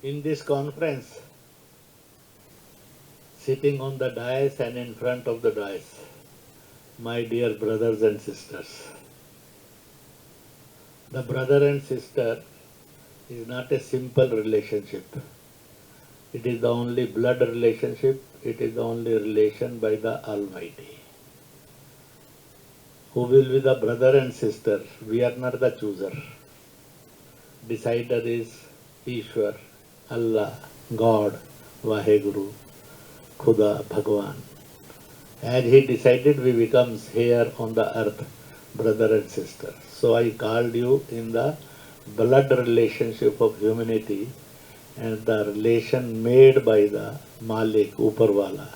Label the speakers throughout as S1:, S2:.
S1: In this conference, sitting on the dais and in front of the dais, my dear brothers and sisters, the brother and sister is not a simple relationship. It is the only blood relationship. It is the only relation by the Almighty. Who will be the brother and sister? We are not the chooser. Decider is Ishwar, Allah, God, Vaheguru, Khuda, Bhagwan. As he decided, we become here on the earth, brother and sister. So I called you in the blood relationship of humanity and the relation made by the Malik, Uparwala.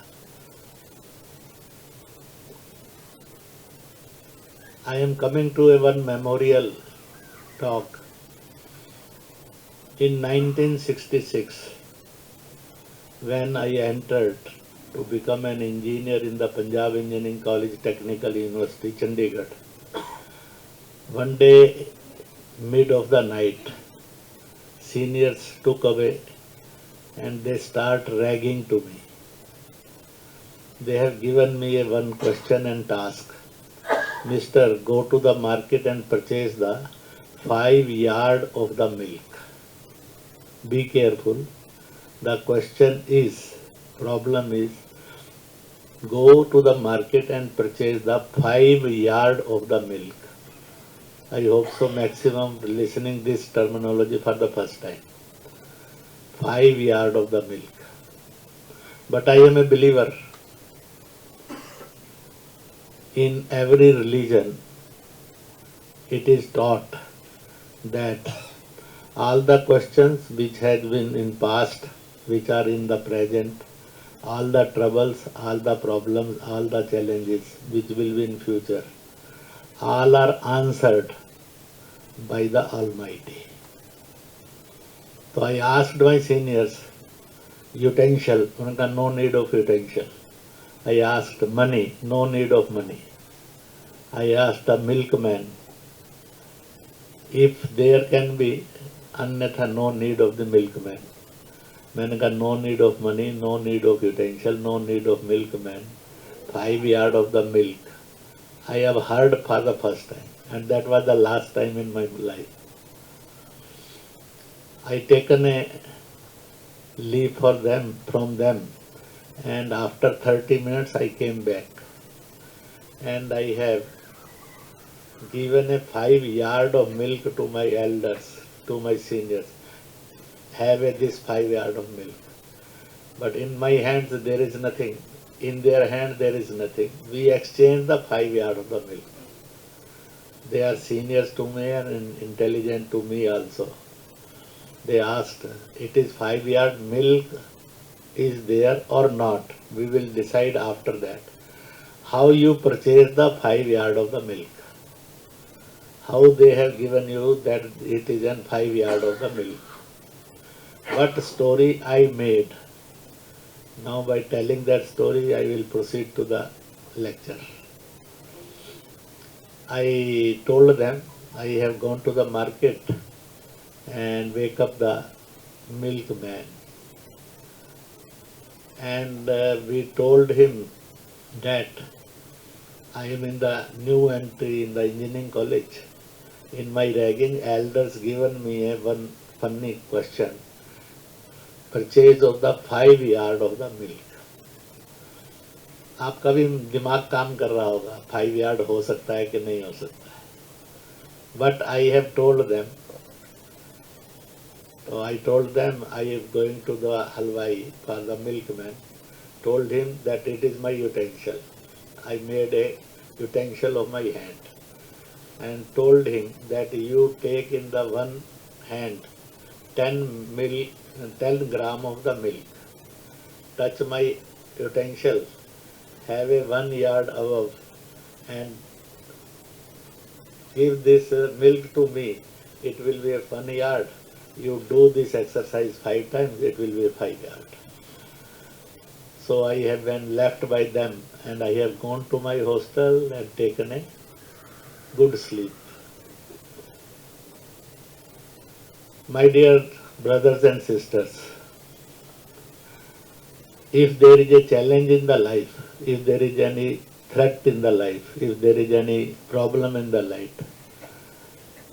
S1: I am coming to a one memorial talk. In 1966, when I entered to become an engineer in the Punjab Engineering College Technical University, Chandigarh, one day, mid of the night, seniors took away and they start ragging to me. They have given me a one question and task. Mister, go to the market and purchase the 5 yard of the milk. Be careful. The question is, problem is, go to the market and purchase the 5 yard of the milk. I hope so maximum listening this terminology for the first time. 5 yard of the milk. But I am a believer. In every religion, it is taught that all the questions which had been in past, which are in the present, all the troubles, all the problems, all the challenges which will be in future, all are answered by the Almighty. So I asked my seniors, utensil, no need of utensil. I asked money, no need of money. I asked the milkman, if there can be, अन्यथा no need of the milkman. मैंने कहा no need of money, no need of utensil, no need of milkman. 5 yard of the milk. I have heard for the first time, and that was the last time in my life. I taken a leave from them, and after 30 minutes I came back, and I have given a 5 yard of milk to my elders, to my seniors. Have this 5 yard of milk. But in my hands there is nothing. In their hand there is nothing. We exchange the 5 yard of the milk. They are seniors to me and intelligent to me also. They asked, it is 5 yard milk is there or not? We will decide after that. How you purchase the 5 yard of the milk? How they have given you that it is an 5 yard of the milk? What story I made? Now by telling that story, I will proceed to the lecture. I told them I have gone to the market and wake up the milkman. And we told him that I am in the new entry in the engineering college. In my ragging, elders given me a one funny question. Purchase of the 5 yard of the milk. आपका भी दिमाग काम कर रहा होगा 5 yard हो सकता है कि नहीं हो सकता है. But I have told them. So I told them I am going to the halwai for the milkman. Told him that it is my utensil. I made a utensil of my hand and told him that you take in the one hand 10 gram of the milk. Touch my utensil, have a 1 yard above and give this milk to me. It will be a 1 yard. You do this exercise 5 times, it will be a 5 yard. So I have been left by them and I have gone to my hostel and taken a good sleep. My dear brothers and sisters, if there is a challenge in the life, if there is any threat in the life, if there is any problem in the life,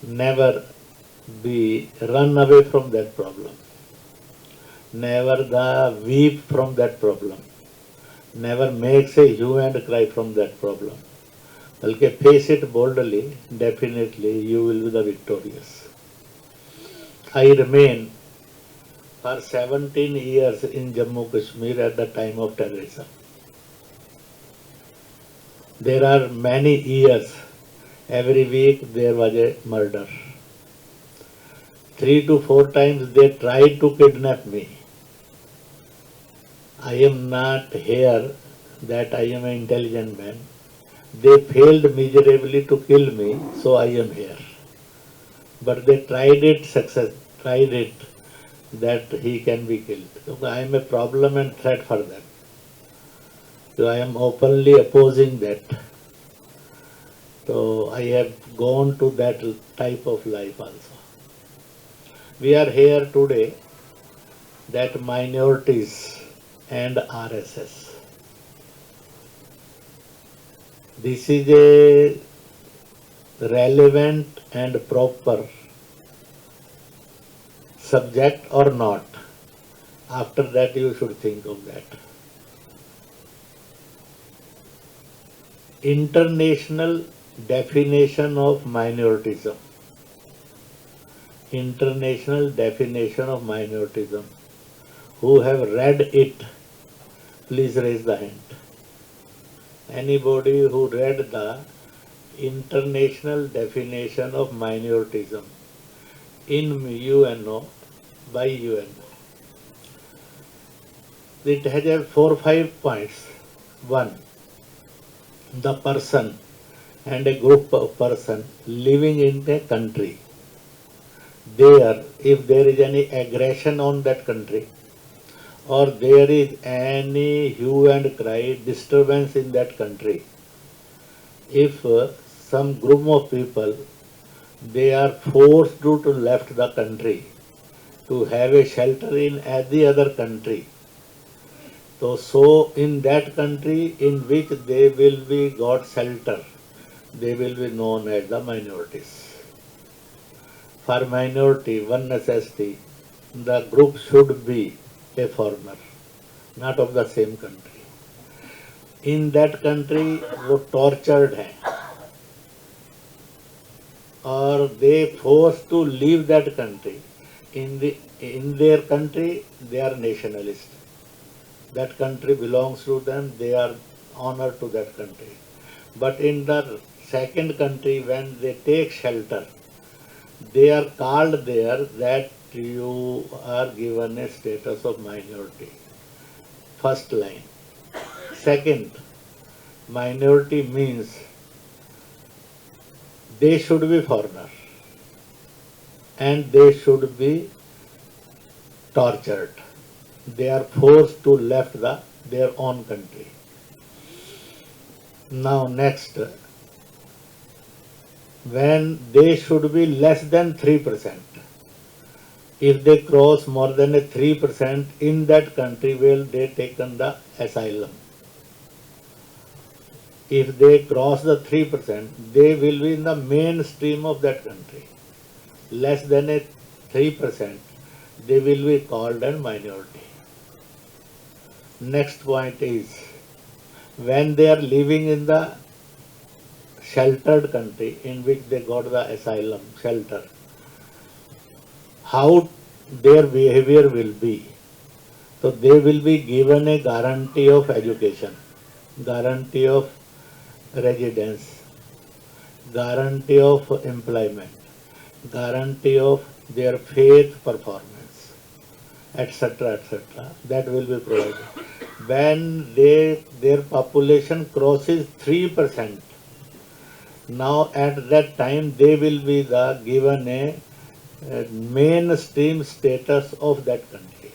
S1: never be run away from that problem. Never the weep from that problem. Never makes a hue and cry from that problem. Balki face it boldly, definitely you will be the victorious. I remain for 17 years in Jammu Kashmir at the time of terrorism. There are many years, every week there was a murder. 3 to 4 times they tried to kidnap me. I am not here that I am an intelligent man. They failed miserably to kill me, so I am here. But they tried it that he can be killed. So I am a problem and threat for them. So I am openly opposing that. So I have gone to that type of life also. We are here today that minorities and RSS. This is a relevant and proper subject or not. After that you should think of that. International definition of minoritism. International definition of minoritism. Who have read it, please raise the hand. Anybody who read the international definition of minoritism in UNO, by UNO. It has 4 or 5 points. 1. The person and a group of person living in a country. There, if there is any aggression on that country, or there is any hue and cry, disturbance in that country, if some group of people, they are forced to left the country to have a shelter in any other country, so in that country in which they will be got shelter, they will be known as the minorities. For minority, one necessity, the group should be a foreigner, not of the same country. In that country, वो tortured हैं, or they forced to leave that country. In their country, they are nationalists. That country belongs to them, they are honored to that country. But in the second country, when they take shelter, they are called there that you are given a status of minority. First line. Second, minority means they should be foreigner and they should be tortured. They are forced to left their own country. Now next, when they should be less than 3%. If they cross more than a 3% in that country, will they taken the asylum? If they cross the 3%, they will be in the mainstream of that country. Less than a 3%, they will be called a minority. Next point is, when they are living in the sheltered country in which they got the asylum, shelter, how their behavior will be. So they will be given a guarantee of education, guarantee of residence, guarantee of employment, guarantee of their faith performance, etc., etc. That will be provided. When their population crosses 3%, now at that time they will be given a mainstream status of that country.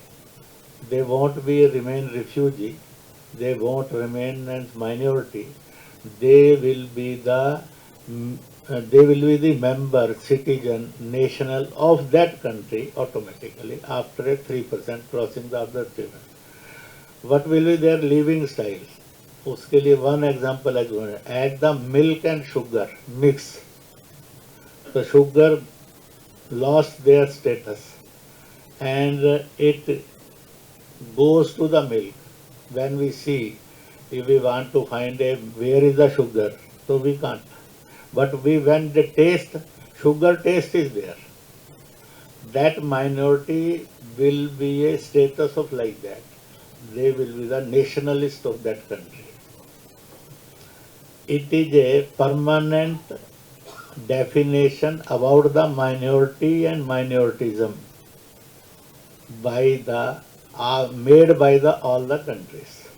S1: They won't remain refugee, they won't remain as minority, they will be the they will be the member, citizen, national of that country automatically after a 3% crossing the other 3%. What will be their living style? उसके लिए one example is add the milk and sugar mix. The sugar lost their status and it goes to the milk. When we see, if we want to find where is the sugar, so we can't. But when the taste, sugar taste is there. That minority will be a status of like that. They will be the nationalist of that country. It is a permanent definition about the minority and minoritism by the made by all the countries.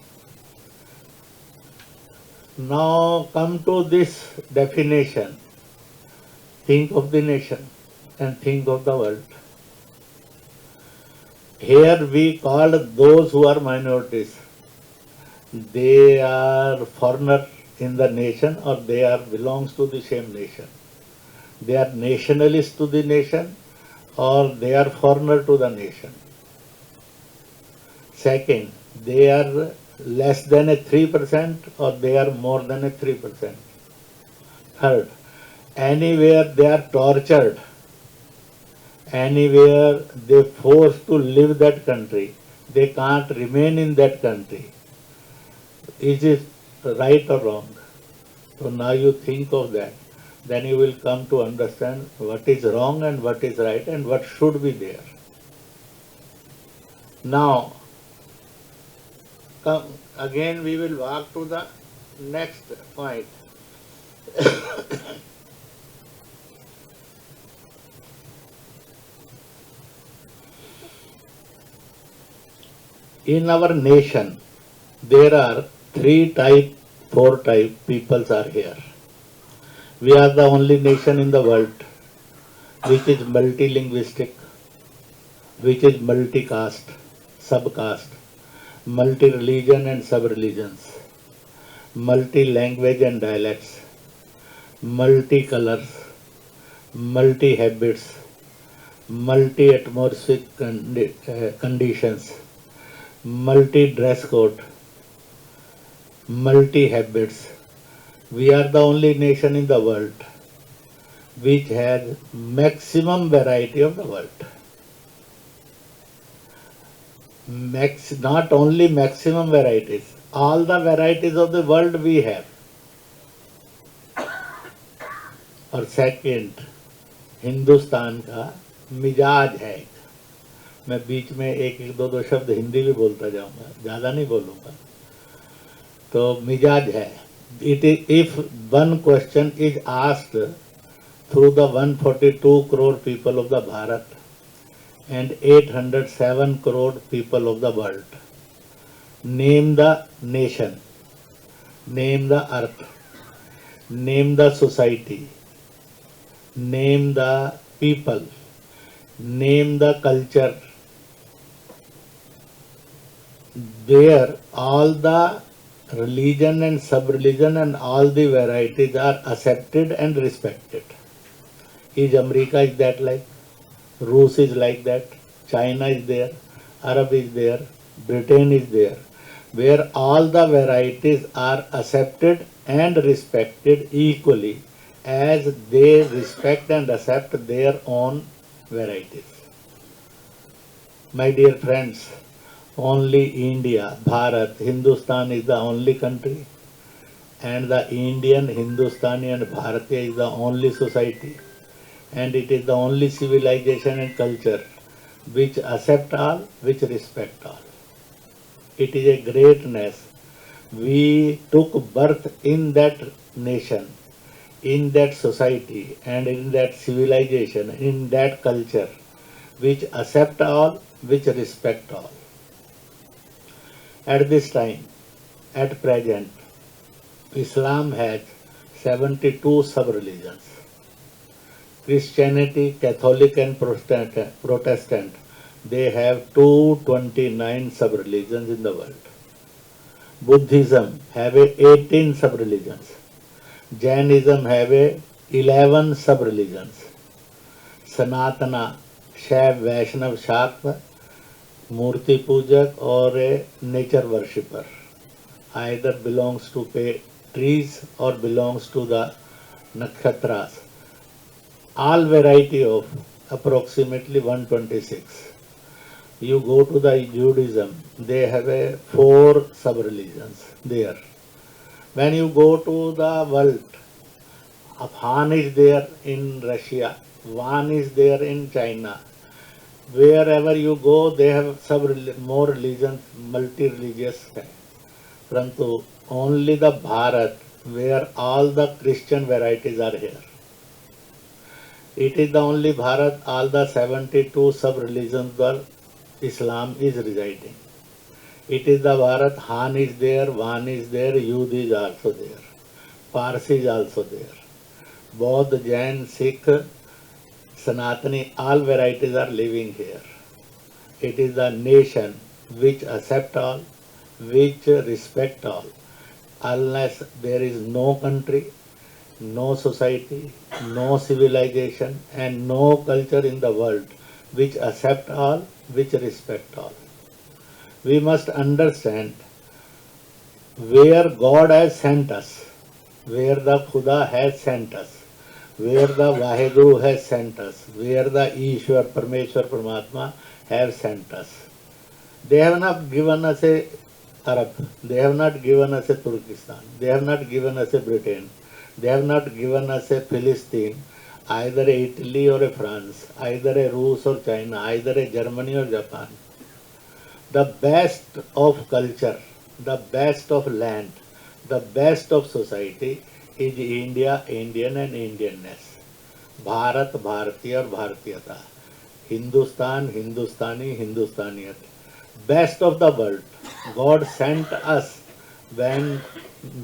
S1: Now come to this definition. Think of the nation and think of the world. Here we call those who are minorities. They are foreigner in the nation or they are belongs to the same nation. They are nationalists to the nation or they are foreigner to the nation. Second, they are less than a 3% or they are more than a 3%. Third, anywhere they are tortured, anywhere they forced to leave that country, they can't remain in that country. Is it right or wrong? So now you think of that. Then you will come to understand what is wrong and what is right and what should be there. Now, again we will walk to the next point. In our nation, there are 4 type peoples are here. We are the only nation in the world which is multilinguistic, which is multi-caste, sub-caste, multi-religion and sub-religions, multi-language and dialects, multi-colors, multi-habits, multi-atmospheric conditions, multi-dress code, multi-habits. We are the only nation in the world which has maximum variety of the world. Not only maximum varieties, all the varieties of the world we have. और second, Hindustan का मिजाज है. मैं बीच में एक दो शब्द हिंदी भी बोलता जाऊंगा, ज़्यादा नहीं बोलूँगा. तो मिजाज है. If one question is asked through the 142 crore people of the Bharat and 807 crore people of the world, name the nation, name the earth, name the society, name the people, name the culture, where all the religion and sub-religion and all the varieties are accepted and respected. Is America is that like? Rus is like that, China is there, Arab is there, Britain is there, where all the varieties are accepted and respected equally as they respect and accept their own varieties. My dear friends, only India, Bharat, Hindustan is the only country, and the Indian, Hindustani and Bharatiya is the only society, and it is the only civilization and culture which accept all, which respect all. It is a greatness. We took birth in that nation, in that society and in that civilization, in that culture, which accept all, which respect all. At this time, at present, Islam has 72 sub-religions. Christianity, Catholic and Protestant, they have 229 sub-religions in the world. Buddhism have 18 sub-religions. Jainism have 11 sub-religions. Sanatana, Shaiv, Vaishnav, Shakta, Murti Pujak or a nature worshipper. Either belongs to trees or belongs to the nakshatras. All variety of approximately 126. You go to the Judaism, they have a 4 sub-religions there. When you go to the world, Han is there in Russia, Van is there in China. Wherever you go, they have more religions, multi-religious. પરંતુ only the Bharat, where all the Christian varieties are here. It is the only Bharat, all the 72 sub-religions where Islam is residing. It is the Bharat, Han is there, Van is there, Yud is also there, Parsi is also there. Both Jain, Sikh, Sanatani, all varieties are living here. It is the nation which accept all, which respect all. Unless there is no country, no society, no civilization and no culture in the world which accept all, which respect all. We must understand where God has sent us, where the Khuda has sent us, where the Vaheguru has sent us, where the Ishwar, Parameswaram, Paramatma have sent us. They have not given us a Arab, they have not given us a Turkestan, they have not given us a Britain, they have not given us a Philistine, either a Italy or a France, either a Rus or China, either a Germany or Japan. The best of culture, the best of land, the best of society is India, Indian and Indianness. Bharat, Bharatiya or Bharatiyata. Hindustan, Hindustani, Hindustaniyat. Best of the world. God sent us when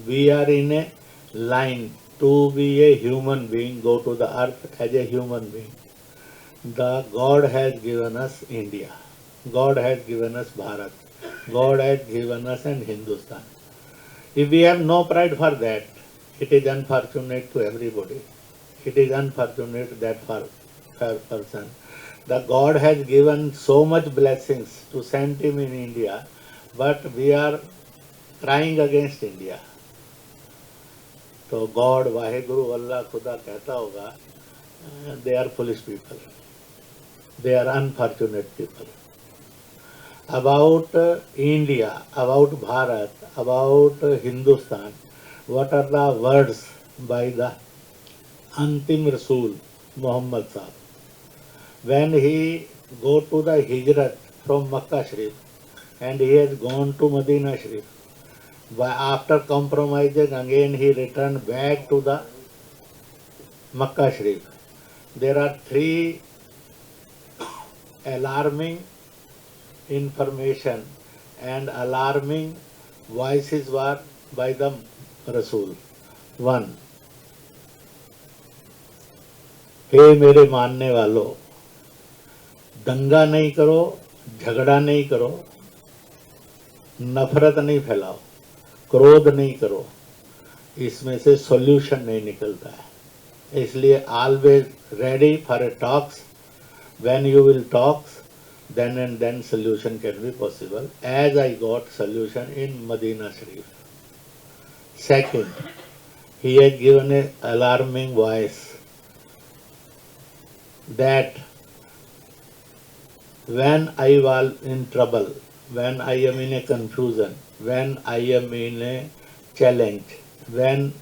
S1: we are in a line to be a human being, go to the earth as a human being. The God has given us India. God has given us Bharat. God has given us an Hindustan. If we have no pride for that, it is unfortunate to everybody. It is unfortunate that for person. The God has given so much blessings to send him in India, but we are crying against India. So God, Vaheguru, Allah, Khuda कहता होगा, they are foolish people. They are unfortunate people. About India, about Bharat, about Hindustan, what are the words by the Antim Rasul, Muhammad Sahib? When he go to the Hijrat from Makkah Sharif and he has gone to Medina Sharif, after compromising again he returned back to the Makkah Sharif. There are 3 alarming information and alarming voices were by the Rasul. 1. हे मेरे मानने वालों, दंगा नहीं करो, झगड़ा नहीं करो, नफरत नहीं फैलाओ, क्रोध नहीं करो, इसमें से सॉल्यूशन नहीं निकलता है. इसलिए always ready for a talks. When you will talk, then and then solution can be possible, as I got solution in Medina Sharif. Second, he has given an alarming voice that when I was in trouble, when I am in a confusion, when I am in a challenge, when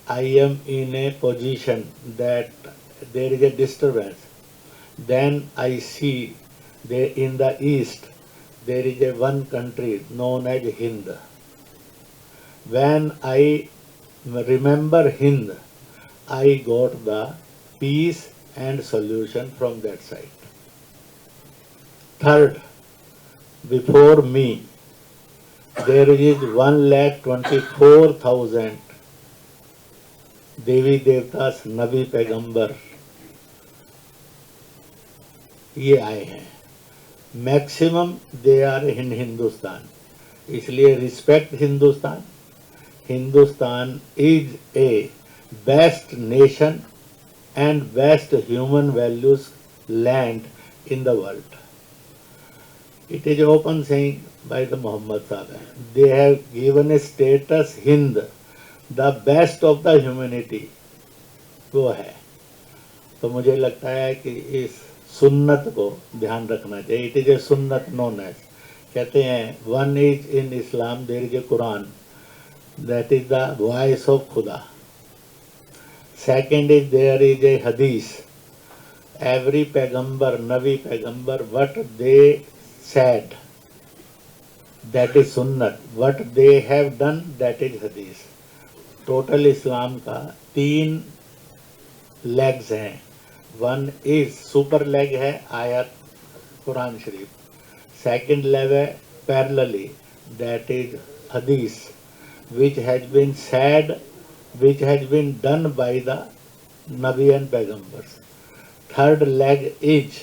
S1: I am in a position that there is a disturbance, then I see there in the east there is a one country known as Hind. When I remember Hind, I got the peace and solution from that side. Third, before me there is 1,24,000 Devi Devtas, Nabi Paigambar ये आए हैं. Maximum they are in Hindustan. इसलिए respect Hindustan. Hindustan is a best nation and best human values land in the world. It is open saying by the Muhammad Sahib. They have given a status Hind, the best of the humanity. वो है तो मुझे लगता है कि इस सुन्नत को ध्यान रखना चाहिए. इट इज ए सुन्नत नोन एज, कहते हैं one is in Islam there is a Quran that is the voice of खुदा. Second is there is a hadith. Every पैगंबर नबी पैगंबर what they said that is sunnat, what they have done that is hadith. Total Islam का 3 legs हैं. One is super leg है आयत कुरान शरीफ. Second leg है parallelly that is हदीस which has been said, which has been done by the Nabi and Paigambers. Third leg is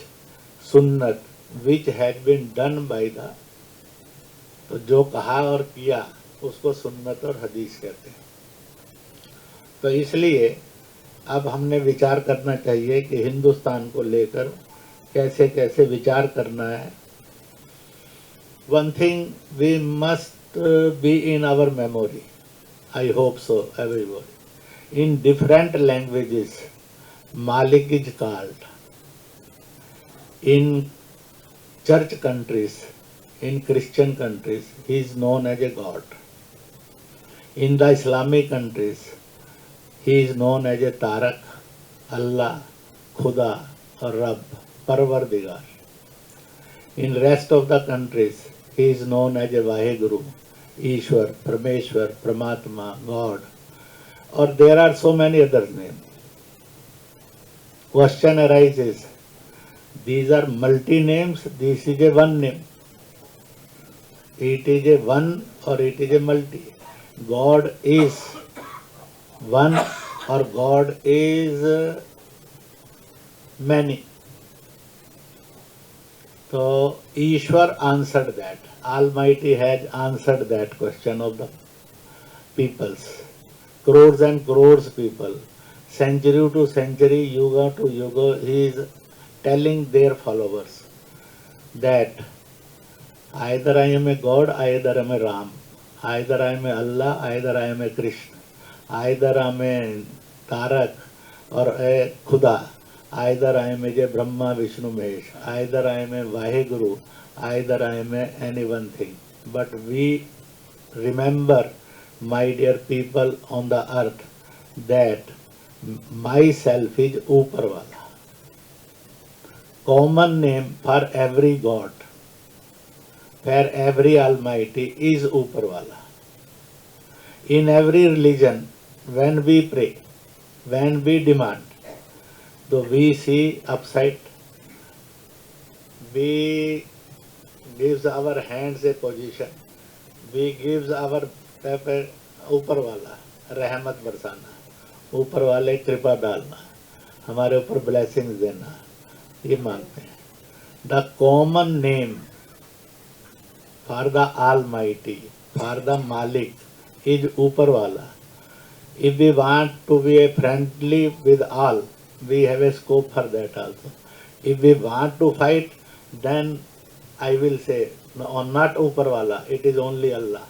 S1: sunnat which has been done by the, तो जो कहा और किया उसको सुन्नत और हदीस कहते हैं. तो इसलिए अब हमने विचार करना चाहिए कि हिंदुस्तान को लेकर कैसे कैसे विचार करना है. One thing we must be in our memory, I hope so everybody, in different languages Malik is called. In church countries, in Christian countries, he is known as a God. In the Islamic countries, he is known as a Tarak, Allah, Khuda or Rabb, Parvardigar. In rest of the countries, he is known as a Vaheguru, Ishwar, Parameswar, Paramatma, God. Or there are so many other names. Question arises, these are multi-names, this is a one name. It is a one or it is a multi. God is one or God is many. So Ishwar answered that. Almighty has answered that question of the peoples. Crores and crores people, century to century, yuga to yuga, he is telling their followers that either I am a God, either I am a Ram, either I am a Allah, either I am a Krishna, either I am a Tarak or a Khuda, either I am a Brahma, Vishnu, Mahesh, either I am a Vaheguru, either I am a any one thing. But we remember, my dear people on the earth, that myself is Uparwala. Common name for every God, for every Almighty is Uparwala. In every religion, when we pray, when we demand, so we see upside, we gives our hands a position, we gives our ऊपर वाला रहमत बरसाना, ऊपर वाले कृपा डालना, हमारे ऊपर blessings देना, ये मानते हैं. The common name for the almighty, for the malik is upar wala. If we want to be a friendly with all, we have a scope for that also. If we want to fight, then I will say not upar wala, it is only Allah.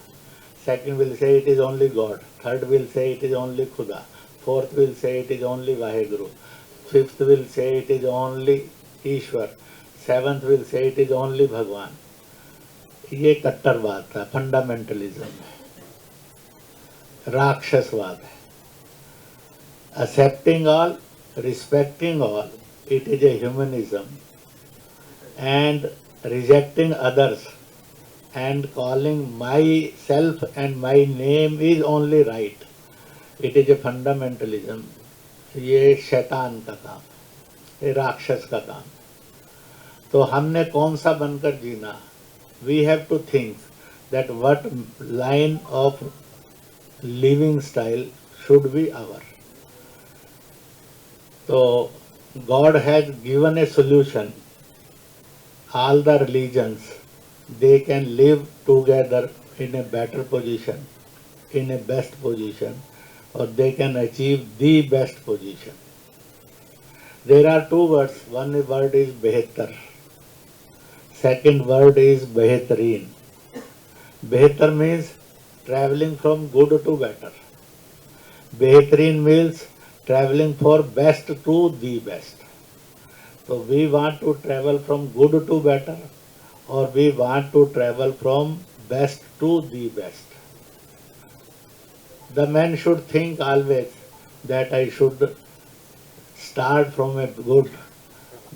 S1: Second will say it is only God. Third will say it is only Khuda. Fourth will say it is only Vaheguru. Fifth will say it is only Ishwar. Seventh will say it is only Bhagwan. ये कट्टरवाद है, fundamentalism है, राक्षसवाद है. Accepting all, respecting all, it is a humanism. And rejecting others and calling myself and my name is only right, it is a fundamentalism. ये शैतान का काम, ये राक्षस का काम. तो हमने कौन सा बनकर जीना? We have to think that what line of living style should be our. So God has given a solution. All the religions, they can live together in a better position, in a best position, or they can achieve the best position. There are two words. One word is behtar. Second word is behatareen. Behatar means traveling from good to better. Behatareen means traveling for best to the best. So we want to travel from good to better, or we want to travel from best to the best. The man should think always that I should start from a good,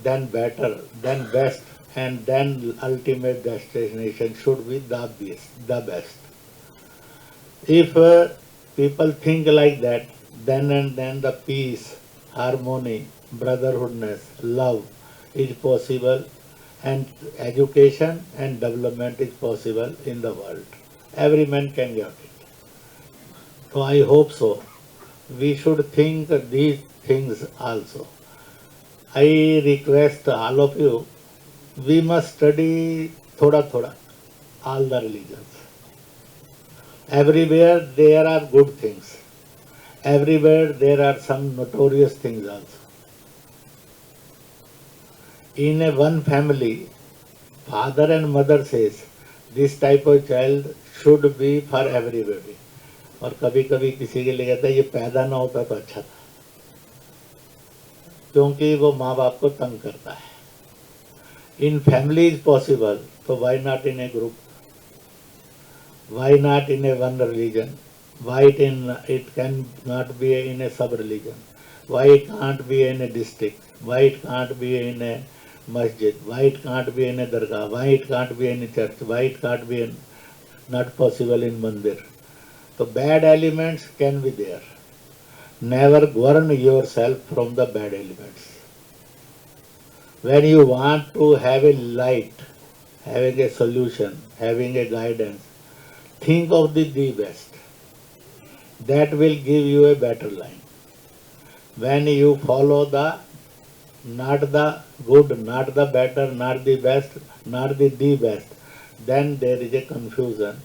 S1: then better, then best, and then ultimate destination should be the best. The best. If people think like that, then and then the peace, harmony, brotherhoodness, love is possible, and education and development is possible in the world. Every man can get it. So I hope so. We should think these things also. I request all of you, we must study thoda thoda, all the religions. Everywhere there are good things. Everywhere there are some notorious things also. In a one family, father and mother says, this type of child should be for everybody. और कभी कभी किसी के लिए कहता है ये पैदा ना होता तो अच्छा था, क्योंकि वो माँ बाप को तंग करता है. In family is possible, so why not in a group? Why not in a one religion? Why it can not be in a sub-religion? Why it can't be in a district? Why it can't be in a masjid? Why it can't be in a dargah? Why it can't be in a church? Why it can't be not possible in mandir? So bad elements can be there. Never govern yourself from the bad elements. When you want to have a light, having a solution, having a guidance, think of the best. That will give you a better line. When you follow not the good, not the better, not the best, not the best, then there is a confusion.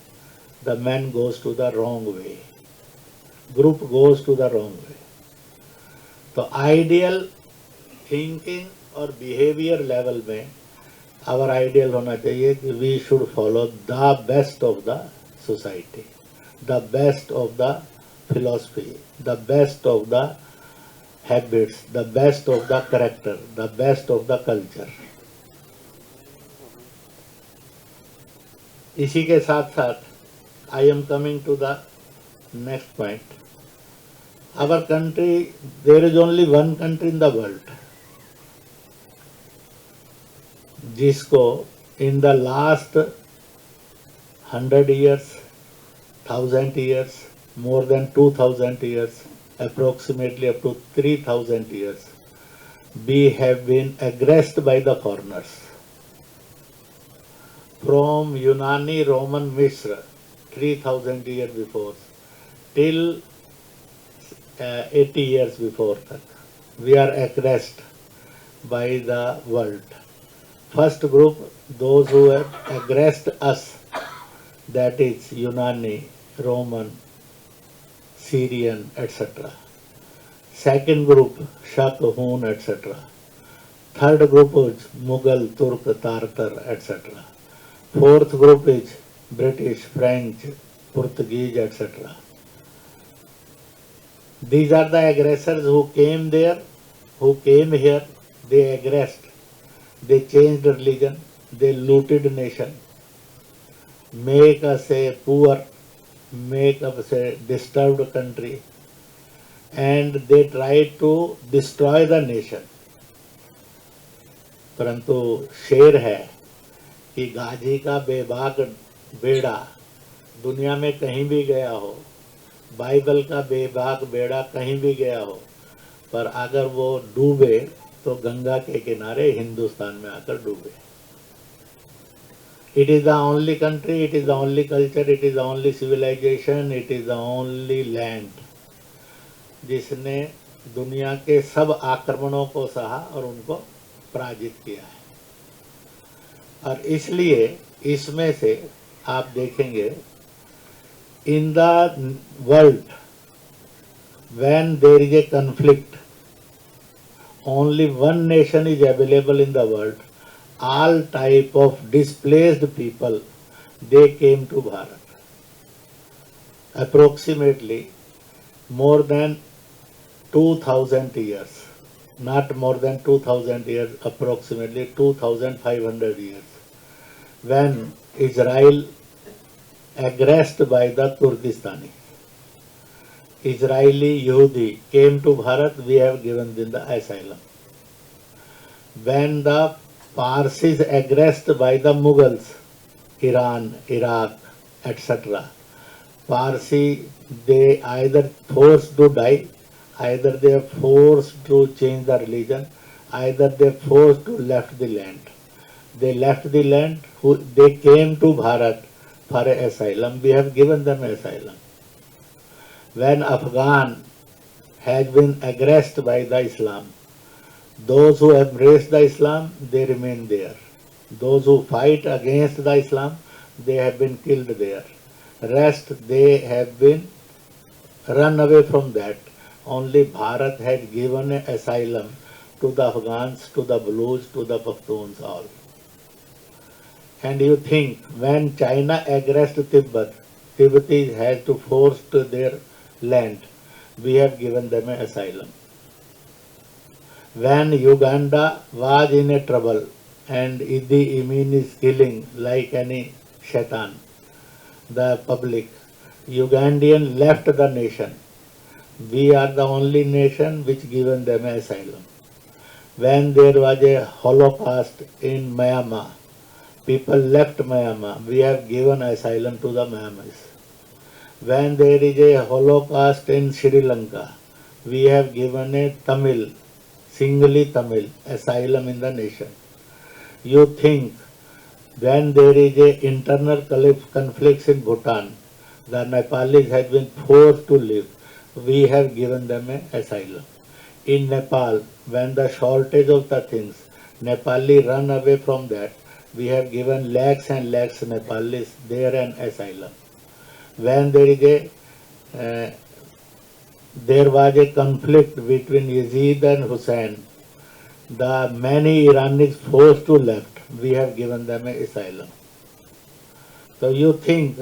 S1: The man goes to the wrong way. Group goes to the wrong way. So ideal thinking और behavior level में our ideal होना चाहिए कि we should follow the best of the society, the best of the philosophy, the best of the habits, the best of the character, the best of the culture. इसी के साथ साथ I am coming to the next point. Our country, there is only one country in the world जिसको in the last 100 years, 1000 years, more than 2000 years, approximately up to 3000 years, we have been aggressed by the foreigners. From Unani, Roman, Misra, 3000 years before, till 80 years before that, we are aggressed by the world. First group, those who have aggressed us, that is Unani, Roman, Syrian, etc. Second group, Shak, Hun, etc. Third group is Mughal, Turk, Tartar, etc. Fourth group is British, French, Portuguese, etc. These are the aggressors who came there, who came here, they aggressed, they changed religion, they looted nation, make us a poor, make us a disturbed country, and they tried to destroy the nation. परंतु शेर है कि गाजी का बेबाक बेड़ा दुनिया में कहीं भी गया हो, बाइबल का बेबाक बेड़ा कहीं भी गया हो, पर अगर वो डूबे तो गंगा के किनारे हिंदुस्तान में आकर डूबे. It is the only country, it is the only culture, it is the only civilization, it is the only land जिसने दुनिया के सब आक्रमणों को सहा और उनको पराजित किया है. और इसलिए इसमें से आप देखेंगे in the world when there is a conflict only one nation is available in the world. All type of displaced people, they came to Bharat. Approximately more than 2000 years. Not more than 2000 years, approximately 2500 years. When Israel aggressed by the Kurdistani. Israeli Yehudi came to Bharat, we have given them the asylum. When the Parsis aggressed by the Mughals, Iran, Iraq, etc. Parsi, they either forced to die, either they are forced to change the religion, either they forced to left the land. They left the land, they came to Bharat for asylum. We have given them asylum. When Afghan has been aggressed by the Islam, those who embrace the Islam, they remain there. Those who fight against the Islam, they have been killed there. Rest, they have been run away from that. Only Bharat had given asylum to the Afghans, to the Blues, to the Pakhtuns all. And you think when China aggressed Tibet, Tibetis had to force to their land. We have given them asylum. When Uganda was in a trouble and Idi Amin is killing like any shaitan, the public, Ugandan left the nation. We are the only nation which given them asylum. When there was a Holocaust in Myanmar, people left Myanmar. We have given asylum to the Myanmars. When there is a Holocaust in Sri Lanka, we have given a Tamil, singly Tamil, asylum in the nation. You think when there is a internal conflicts in Bhutan, the Nepalis have been forced to leave. We have given them an asylum. In Nepal, when the shortage of the things, Nepali run away from that. We have given lakhs and lakhs Nepalis there an asylum. When there is there was a conflict between Yazid and Hussein, the many Iranis forced to left. We have given them an asylum. So you think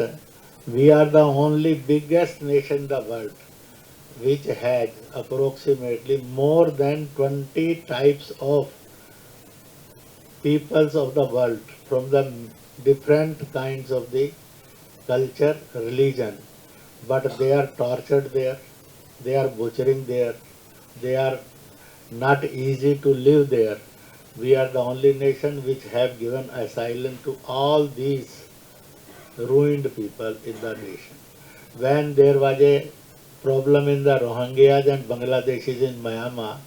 S1: we are the only biggest nation in the world which has approximately more than 20 types of peoples of the world from the different kinds of the culture, religion, but they are tortured there, they are butchering there, they are not easy to live there. We are the only nation which have given asylum to all these ruined people in the nation. When there was a problem in the Rohingyas and Bangladeshis in Myanmar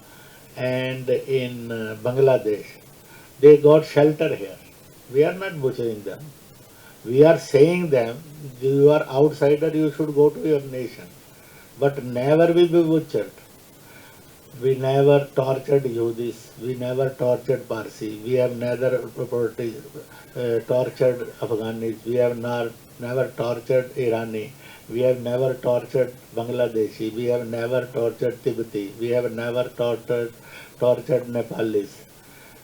S1: and in Bangladesh, they got shelter here. We are not butchering them. We are saying them, you are outsider, you should go to your nation. But never will be butchered. We never tortured Yehudis, we never tortured Parsi, we have never tortured Afghanis, we have never tortured Irani, we have never tortured Bangladeshi, we have never tortured Tibeti, we have never tortured Nepalis.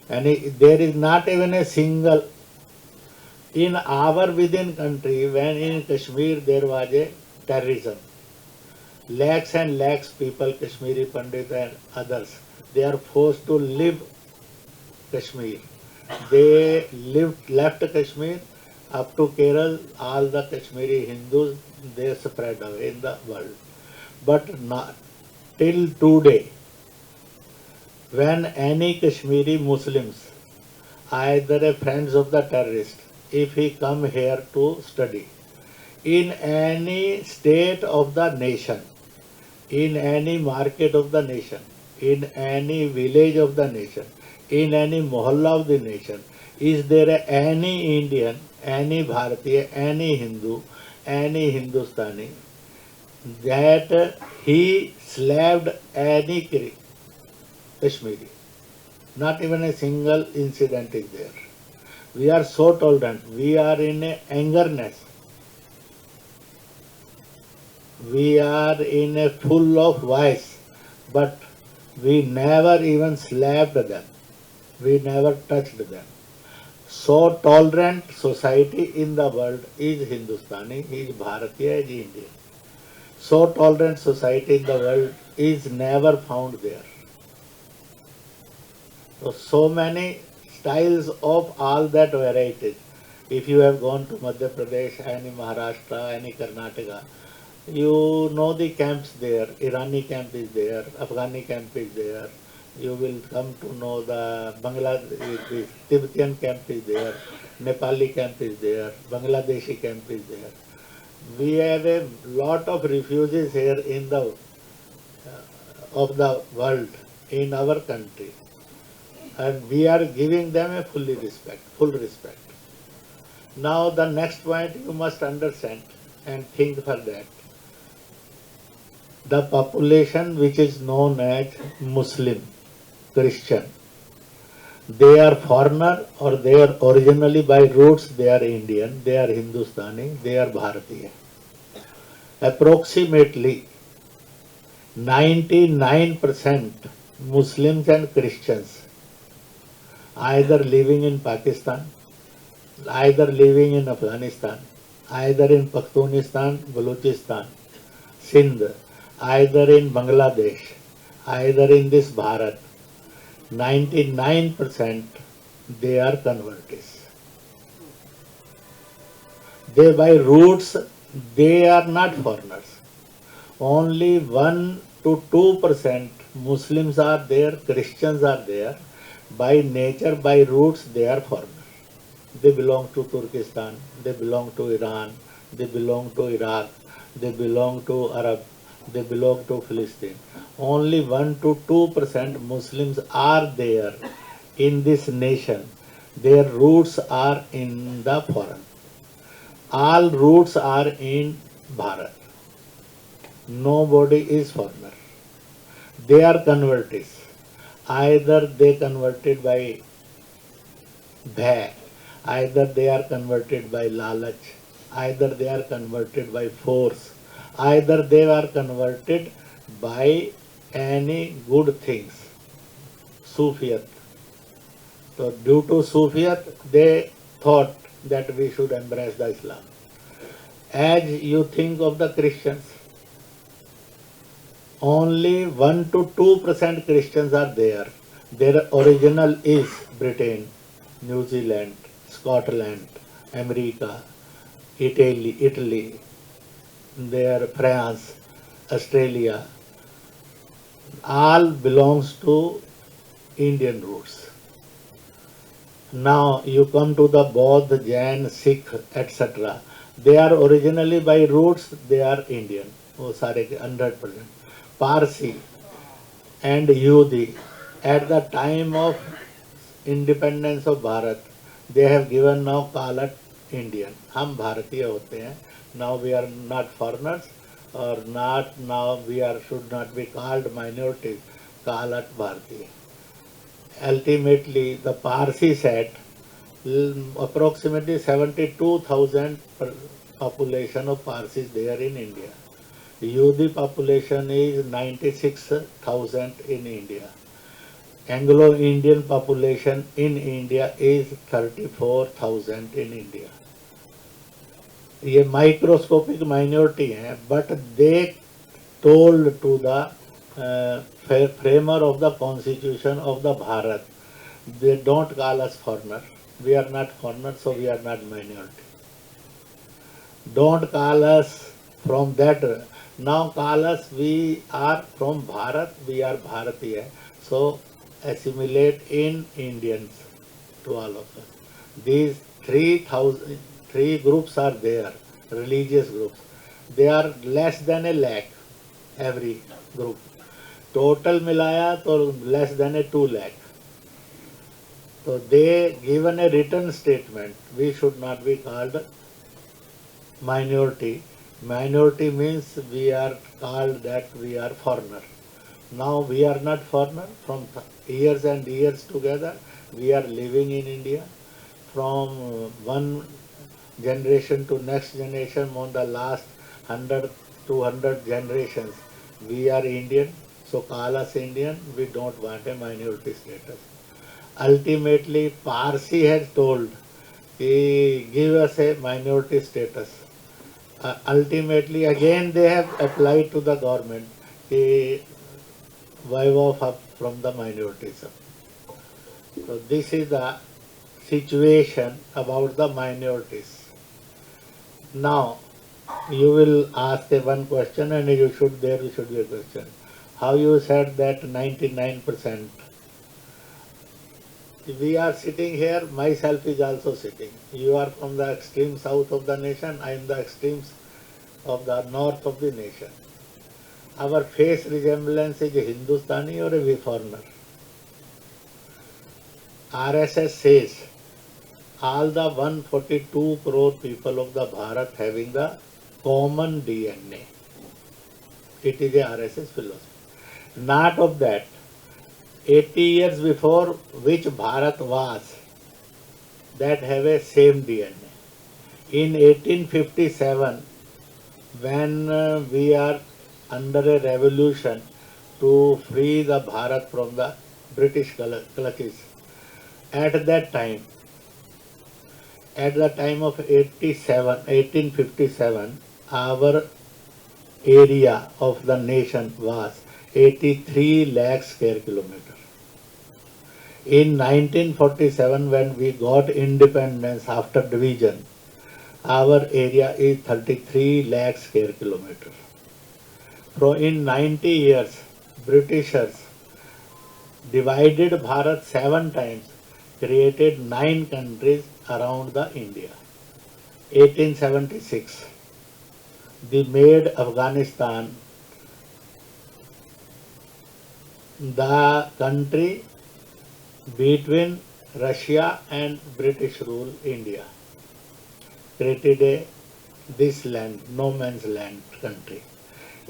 S1: And there is not even a single, in our within country, when in Kashmir there was a terrorism, lakhs and lakhs people, Kashmiri Pandit and others, they are forced to leave Kashmir. They left Kashmir up to Kerala, all the Kashmiri Hindus, they spread away in the world. But not till today, when any Kashmiri Muslims, either a friends of the terrorist, if he come here to study, in any state of the nation, in any market of the nation, in any village of the nation, in any mohalla of the nation, is there any Indian, any Bharatiya, any Hindu, any Hindustani, that he slaved any Kashmiri? Not even a single incident is there. We are so tolerant. We are in a angerness. We are in a full of vice, but We never even slapped them. We never touched them. So tolerant society in the world is Hindustani, is Bharatiya, is Indian. So tolerant society in the world is never found there. So many styles of all that varieties. If you have gone to Madhya Pradesh, any Maharashtra, any Karnataka, you know the camps there. Irani camp is there, Afghani camp is there. You will come to know the Bangladesh, Tibetan camp is there, Nepali camp is there, Bangladeshi camp is there. We have a lot of refugees here in the of the world, in our country, and we are giving them a full respect. Now the next point you must understand and think for that. The population which is known as Muslim, Christian, they are foreigner or they are originally by roots they are Indian, they are Hindustani, they are Bharatiya. Approximately 99% Muslims and Christians either living in Pakistan, either living in Afghanistan, either in Pakhtunistan, Balochistan, Sindh, either in Bangladesh, either in this Bharat, 99% they are converts. They by roots, they are not foreigners. Only 1 to 2% Muslims are there, Christians are there. By nature, by roots, they are foreigners. They belong to Turkestan, they belong to Iran, they belong to Iraq, they belong to Arab, they belong to Palestine. Only 1 to 2% Muslims are there in this nation. Their roots are in the foreign. All roots are in Bharat. Nobody is foreigner. They are converted. Either they converted by bhai, either they are converted by lalach, either they are converted by force, either they are converted by any good things. Sufiyat. So due to Sufiyat, they thought that we should embrace the Islam. As you think of the Christians, only 1 to 2% Christians are there. Their original is Britain, New Zealand, Scotland, America, Italy, their France, Australia, all belongs to Indian roots. Now you come to the Bodh, Jain, Sikh, etc. They are originally by roots, they are Indian. Oh, sorry, 100%. Parsi and Yahudi, at the time of independence of Bharat, they have given now Kalat Indian. हम भारतीय होते हैं. Now we are not foreigners or not now we are should not be called minorities. Kalat Bharatiya. Ultimately, the Parsi said approximately 72,000 population of Parsis there in India. Yahudi population is 96,000 in India. Anglo-Indian population in India is 34,000 in India. ये microscopic minority हैं, but they told to the framer of the constitution of the Bharat, they don't call us foreigner. We are not foreigner, so we are not minority. Don't call us from that. Now call us, we are from Bharat, we are Bharatiya. So assimilate in Indians to all of us. These 3 groups are there, religious groups. They are less than a lakh, every group. Total मिलाया तो less than a 2 lakh. So they given a written statement. We should not be called minority. Minority means we are called that we are foreigner. Now we are not foreigner. From years and years together, we are living in India. From one generation to next generation, on the last 100, 200 generations, we are Indian. So call us Indian, we don't want a minority status. Ultimately, Parsi has told, give us a minority status. Ultimately, again they have applied to the government, waive off up from the minoritism. So this is the situation about the minorities. Now, you will ask one question and there should be a question. How you said that 99%? We are sitting here, myself is also sitting. You are from the extreme south of the nation, I am the extremes of the north of the nation. Our face resemblance is a Hindustani or a foreigner. RSS says all the 142 crore people of the Bharat having the common DNA. It is a RSS philosophy. Not of that. 80 years before, which Bharat was, that have a same DNA. In 1857, when we are under a revolution to free the Bharat from the British clutches, at that time, at the time of 1857, our area of the nation was 83 lakh square kilometer. In 1947, when we got independence after division, our area is 33 lakh square kilometer. So in 90 years, Britishers divided Bharat 7 times, created 9 countries around the India. 1876, they made Afghanistan the country between Russia and British rule India. Created this land, no man's land country.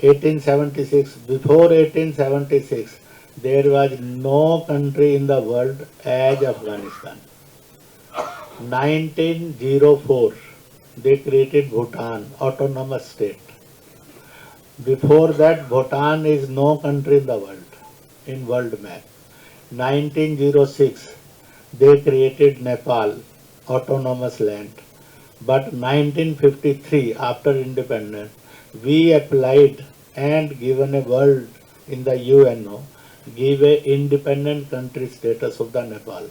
S1: 1876, before 1876, there was no country in the world as Afghanistan. 1904, they created Bhutan, autonomous state. Before that, Bhutan is no country in the world, in world map. 1906, they created Nepal, autonomous land. But 1953, after independence, we applied and given a world in the UNO, give a independent country status of the Nepal.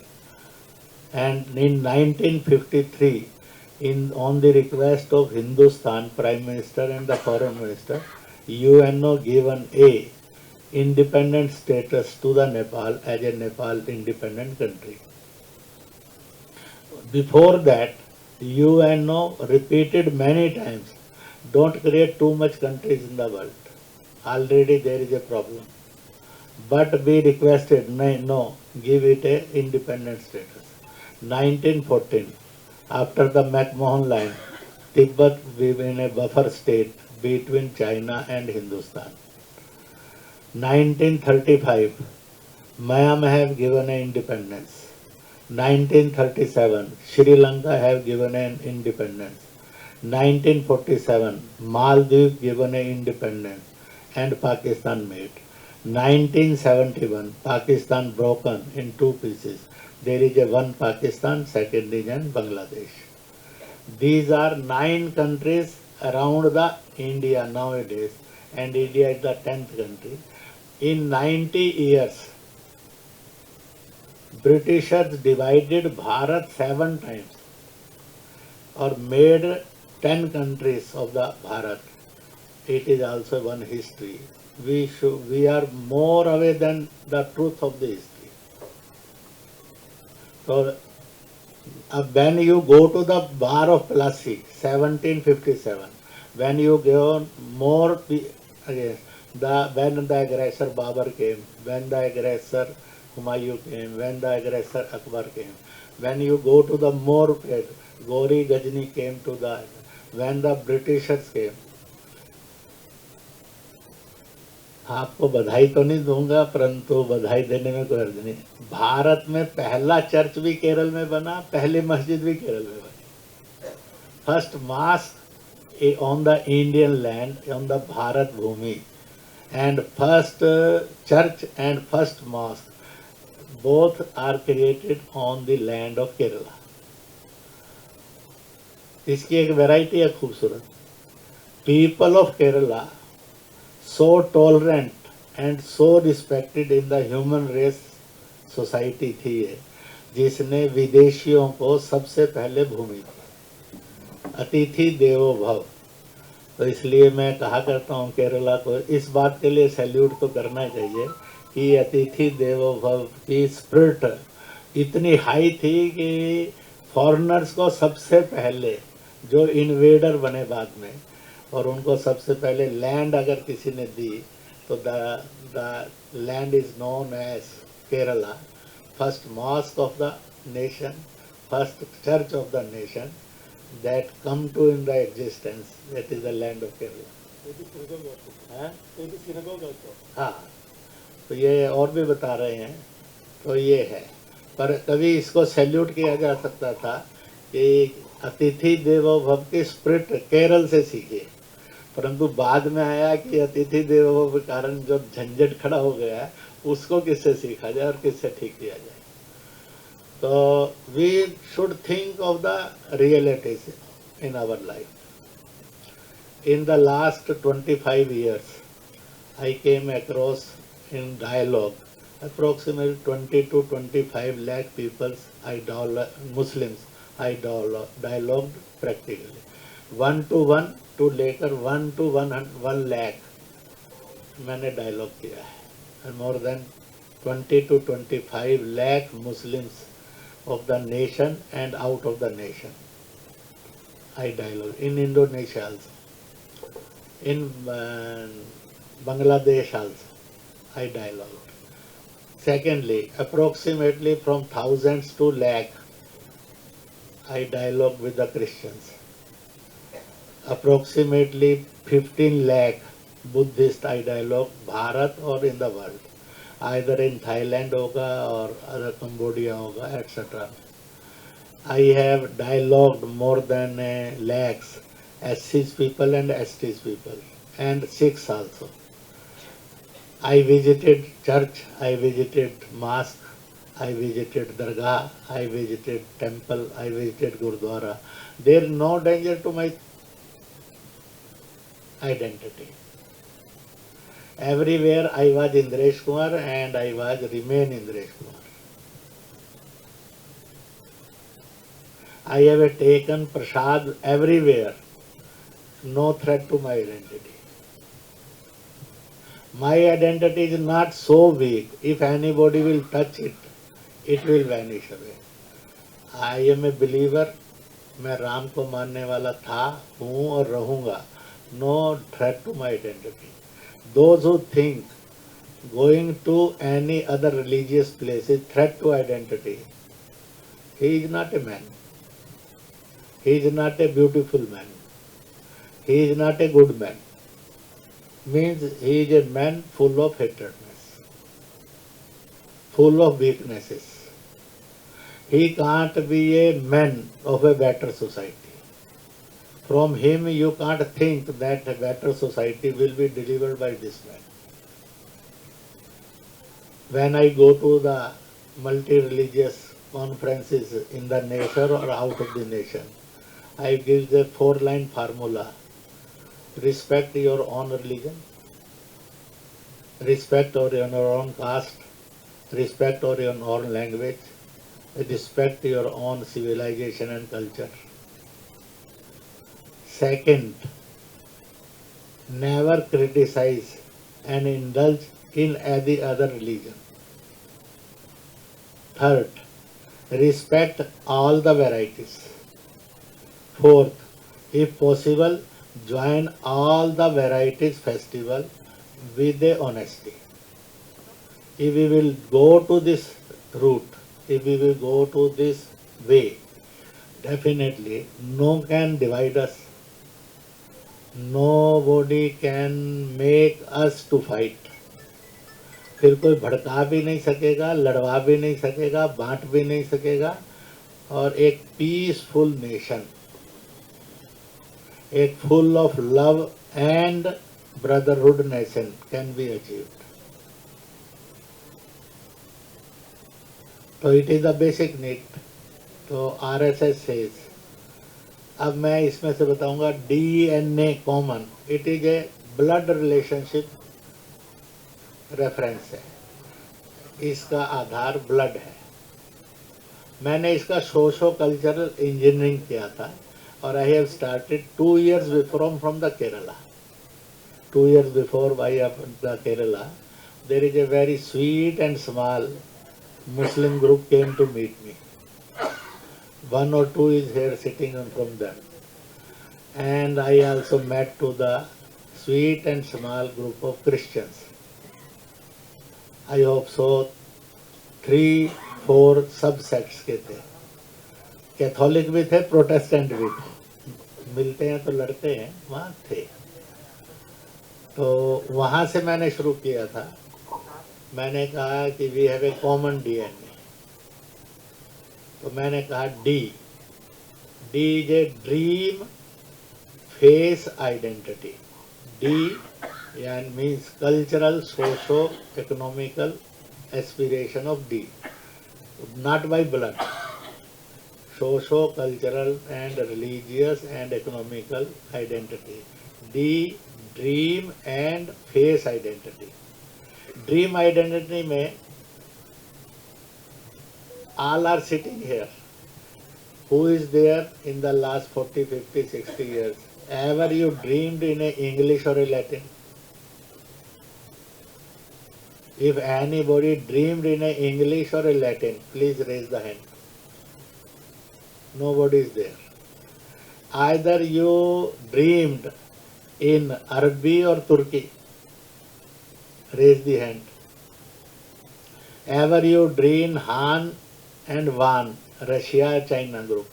S1: And in 1953, on the request of Hindustan Prime Minister and the Foreign Minister, UNO given a independent status to the Nepal as a Nepal independent country. Before that, UNO repeated many times, don't create too much countries in the world. Already there is a problem. But we requested, no, give it a independent status. 1914, after the McMahon line, Tibet was in a buffer state between China and Hindustan. 1935, Myanmar have given an independence. 1937, Sri Lanka have given an independence. 1947, Maldives given an independence and Pakistan made. 1971, Pakistan broken in 2 pieces. There is a one Pakistan, second is in Bangladesh. These are 9 countries around the India nowadays, and India is the 10th country. In 90 years, Britishers divided Bharat 7 times or made 10 countries of the Bharat. It is also one history. We are more away than the truth of the history. So, when you go to the Bar of Plassey, 1757, when you go more again, when the aggressor Babur came, when the aggressor Humayun came, when the aggressor Akbar came, when you go to the more Gori Gajni came to the, when the Britishers came. आपको बधाई तो नहीं दूंगा, परंतु बधाई देने में कोई अर्थ नहीं. भारत में पहला चर्च भी केरल में बना, पहली मस्जिद भी केरल में बनी. First mosque on the Indian land, on the Bharat Bhumi, and first church and first mosque, both are created on the land of Kerala. इसकी एक वैरायटी है खूबसूरत. People of Kerala so tolerant and so respected in the human race society थी है, जिसने विदेशियों को सबसे पहले भूमि दी. अतिथि देवो भव. तो इसलिए मैं कहा करता हूँ केरला को इस बात के लिए सैल्यूट तो करना चाहिए कि अतिथि देवो भव की स्पिरिट इतनी हाई थी कि फॉरेनर्स को सबसे पहले जो इन्वेडर बने बाद में, और उनको सबसे पहले लैंड अगर किसी ने दी तो the land is known as Kerala, first mosque of the nation, first church of the nation that come to in the existence, that is the land of Kerala. हाँ, तो ये और भी बता रहे हैं. तो ये है, पर कभी इसको सैल्यूट किया जा सकता था कि अतिथि देवो भव की स्पिरिट केरल से सीखे, परंतु बाद में आया कि अतिथि देवो भव के कारण जो झंझट खड़ा हो गया उसको किससे सीखा जाए और किससे ठीक किया जाए. So we should think of the realities in our life. In the last 25 years, I came across in dialogue approximately 20 to 25 lakh people, Muslims, I dialogued practically. 1 to 1 to लेकर 1 to 1 lakh मैंने dialogue किया है. And more than 20 to 25 lakh Muslims of the nation and out of the nation. I dialogue in Indonesia also, in Bangladesh also, I dialogue. Secondly, approximately from thousands to lakh, I dialogue with the Christians. Approximately 15 lakh Buddhist I dialogue, Bharat or in the world. Either in Thailand होगा और other Cambodia होगा, etc. I have dialogued more than lakhs SCs people and STs people and Sikhs also. I visited church, I visited mosque, I visited dargah, I visited temple, I visited Gurdwara. There is no danger to my identity. Everywhere I was Indresh Kumar and I was remain Indresh Kumar. I have taken prasad everywhere. No threat to my identity. My identity is not so weak. If anybody will touch it, it will vanish away. I am a believer. मैं राम को मानने वाला था, हूँ और रहूँगा. No threat to my identity. Those who think going to any other religious place is threat to identity, he is not a man. He is not a beautiful man. He is not a good man. Means he is a man full of hatredness, full of weaknesses. He can't be a man of a better society. From him you can't think that a better society will be delivered by this man. When I go to the multi-religious conferences in the nation or out of the nation, I give the 4-line formula. Respect your own religion, respect your own caste, respect your own language, respect your own civilization and culture. Second, never criticize and indulge in any other religion. Third, respect all the varieties. Fourth, if possible, join all the varieties festival with a honesty. If we will go to this route, if we will go to this way, definitely no one can divide us. Nobody can make us to fight. फिर कोई भड़का भी नहीं सकेगा, लड़वा भी नहीं सकेगा, बांट भी नहीं सकेगा. और एक पीसफुल नेशन, एक full of love and brotherhood nation can be achieved. तो it is the basic need. तो RSS says, अब मैं इसमें से बताऊंगा DNA common, it is a blood relationship reference है, इसका आधार ब्लड है। मैंने इसका सोशो कल्चरल इंजीनियरिंग किया था और I have started 2 years before from the Kerala. 2 years before I the Kerala there is a very sweet and small Muslim group came to meet me. 1 or 2 is here sitting from them. And I also met to the sweet and small group of Christians. I hope so 3-4 subsects के थे, Catholic भी थे, Protestant भी थे, मिलते हैं तो लड़ते हैं, वहाँ थे। तो वहाँ से मैंने शुरू किया था। मैंने कहा कि we have a common DNA। तो मैंने कहा D is a dream face identity. D यानी means cultural socio economical aspiration of D, not by blood, socio cultural and religious and economical identity. D dream and face identity. Dream identity में all are sitting here. Who is there in the last 40, 50, 60 years? Ever you dreamed in a English or a Latin? If anybody dreamed in a English or a Latin, please raise the hand. Nobody is there. Either you dreamed in Arabi or Turkey. Raise the hand. Ever you dreamed Han and Van, Russia, China group?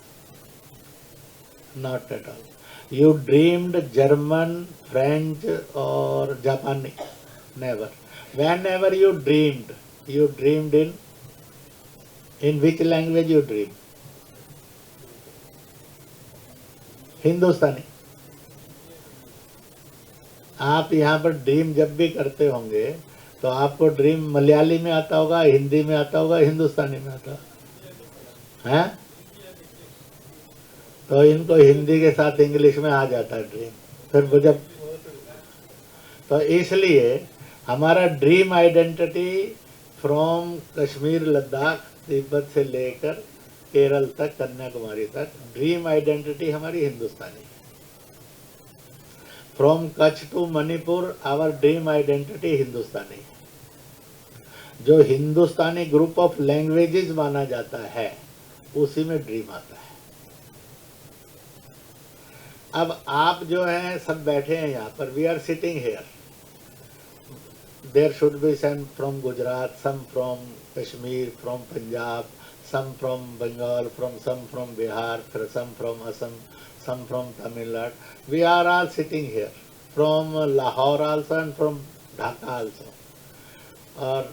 S1: Not at all. You dreamed German, French or Japanese? Never. Whenever you dreamed in which language you dreamed? हिंदुस्तानी। आप यहाँ पर dream जब भी करते होंगे तो आपको dream Malayali में आता होगा, हिंदी में आता होगा, हिंदुस्तानी में आता होगा, हैं? तो इनको हिंदी के साथ इंग्लिश में आ जाता है ड्रीम। फिर जब तो इसलिए हमारा dream identity from Kashmir, Ladakh, Tibet से लेकर केरल तक, कन्याकुमारी तक, ड्रीम आइडेंटिटी हमारी हिंदुस्तानी। From Kutch to Manipur our dream identity हिंदुस्तानी। जो हिंदुस्तानी ग्रुप ऑफ लैंग्वेजेस माना जाता है उसी में ड्रीम आता है। अब आप जो हैं सब बैठे हैं यहाँ पर, we are sitting here. There should be some from Gujarat, some from Kashmir, from Punjab, some from Bengal, some from Bihar, some from Assam, some from Tamil Nadu. We are all sitting here, from Lahore also and from Dhaka also. Or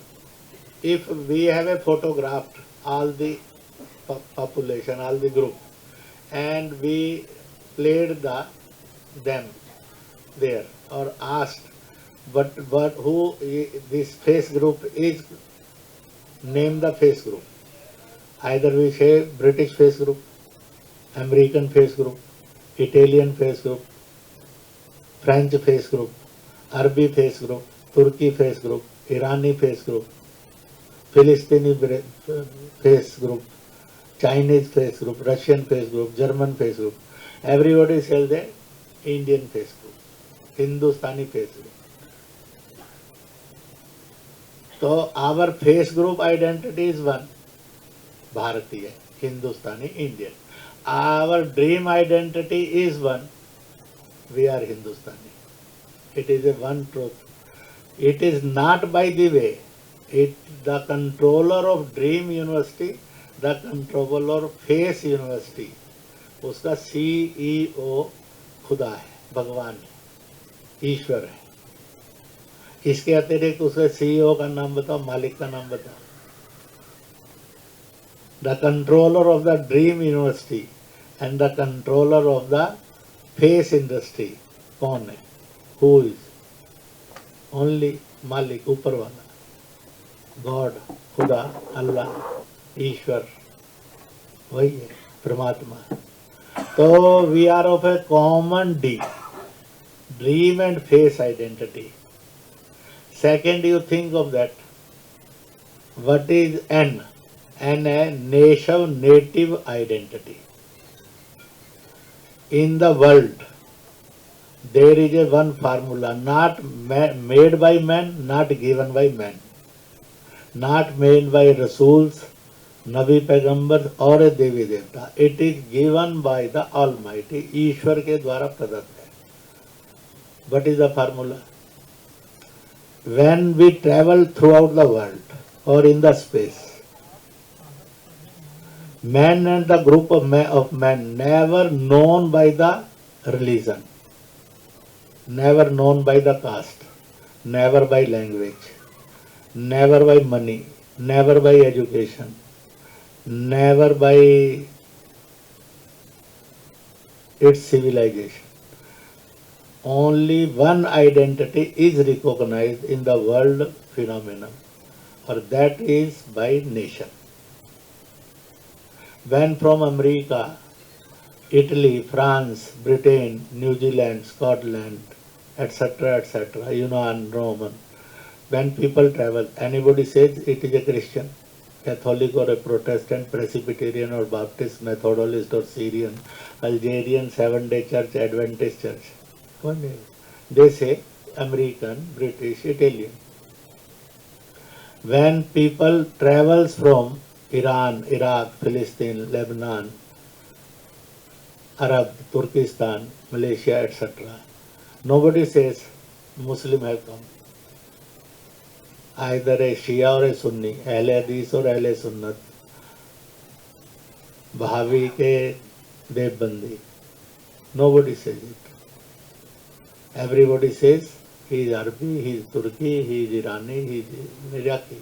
S1: if we have a photographed all the population, all the group, and we played them there or asked, but who this face group is, name the face group. Either we say British face group, American face group, Italian face group, French face group, Arabi face group, Turkey face group, Irani face group, Philistini face group, Chinese face group, Russian face group, German face group. Everybody says the Indian face group, Hindustani face group. So our face group identity is one, Bharatiya, Hindustani, Indian. Our dream identity is one, we are Hindustani. It is a one truth. It is not by the way. The controller of Dream University, the controller of Face University, उसका CEO खुदा है, भगवान है, ईश्वर है। इसके अतिरिक्त उसके CEO का नाम बताओ, मालिक का नाम बताओ। The controller of the Dream University and the controller of the Face Industry कौन है? Who is? only Malik, ऊपर वाला, God, खुदा, अल्लाह, ईश्वर, वही है परमात्मा. So we are of a common dream and face identity. Second, you think of that. What is N? N a native identity. In the world, there is a one formula, not made by man, not given by man, not made by Rasuls, Nabi Pegambers और देवी देवता. It is given by the Almighty. ईश्वर के द्वारा प्रदत्त है. What is the formula? When we travel throughout the world or in the space, man and the group of men never known by the religion, never known by the caste, never by language, never by money, never by education, never by its civilization. Only one identity is recognized in the world phenomenon, or that is by nation. When from America, Italy, France, Britain, New Zealand, Scotland, etc., Yunnan, Roman, when people travel, anybody says it is a Christian, Catholic or a Protestant, Presbyterian or Baptist, Methodist or Syrian, Algerian, Seventh-day Church, Adventist Church. They say American, British, Italian. When people travels from Iran, Iraq, Palestine, Lebanon, Arab, Turkestan, Malaysia, etc., nobody says Muslim have come. Either a Shia or a Sunni, Ahle Hadith or Ahle Sunnat, Bahavi ke Devbandi. Nobody says it. Everybody says he is Arabi, he is Turki, he is Irani, he is Iraqi.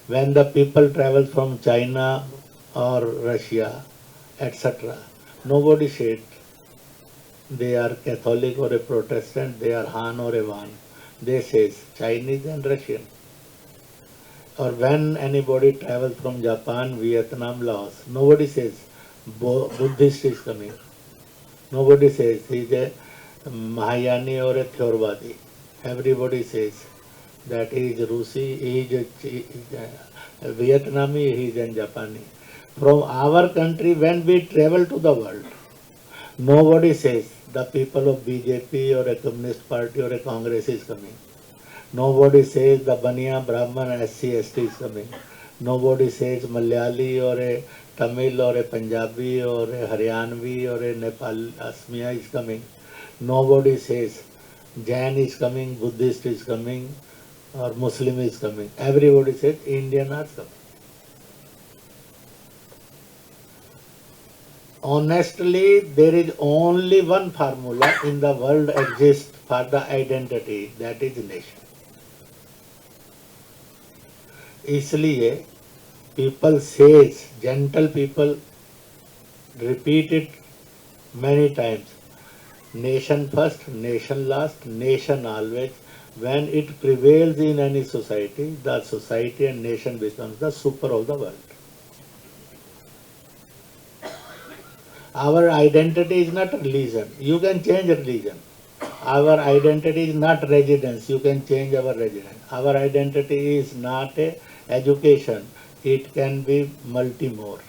S1: When the people travel from China or Russia, etc., nobody said they are Catholic or a Protestant, they are Han or a Wan. They say Chinese and Russian. Or when anybody travels from Japan, Vietnam, Laos, nobody says Buddhist is coming. Nobody says he is a Mahayani or a Theravadi. Everybody says that he is Rusi, he is a Vietnamese, he is a Japanese. From our country, when we travel to the world, nobody says the people of BJP or a Communist Party or a Congress is coming. Nobody says the Baniya, Brahman, SC, ST is coming. Nobody says Malayali or a Tamil or a Punjabi or a Haryanvi or a Nepal, Asmiya is coming. Nobody says Jain is coming, Buddhist is coming, or Muslim is coming. Everybody says Indian are coming. Honestly, there is only one formula in the world exists for the identity, that is nation. इसलिए people says, gentle people repeat it many times. Nation first, nation last, nation always. When it prevails in any society, the society and nation becomes the super of the world. Our identity is not religion. You can change religion. Our identity is not residence. You can change our residence. Our identity is not a education. It can be multi-more.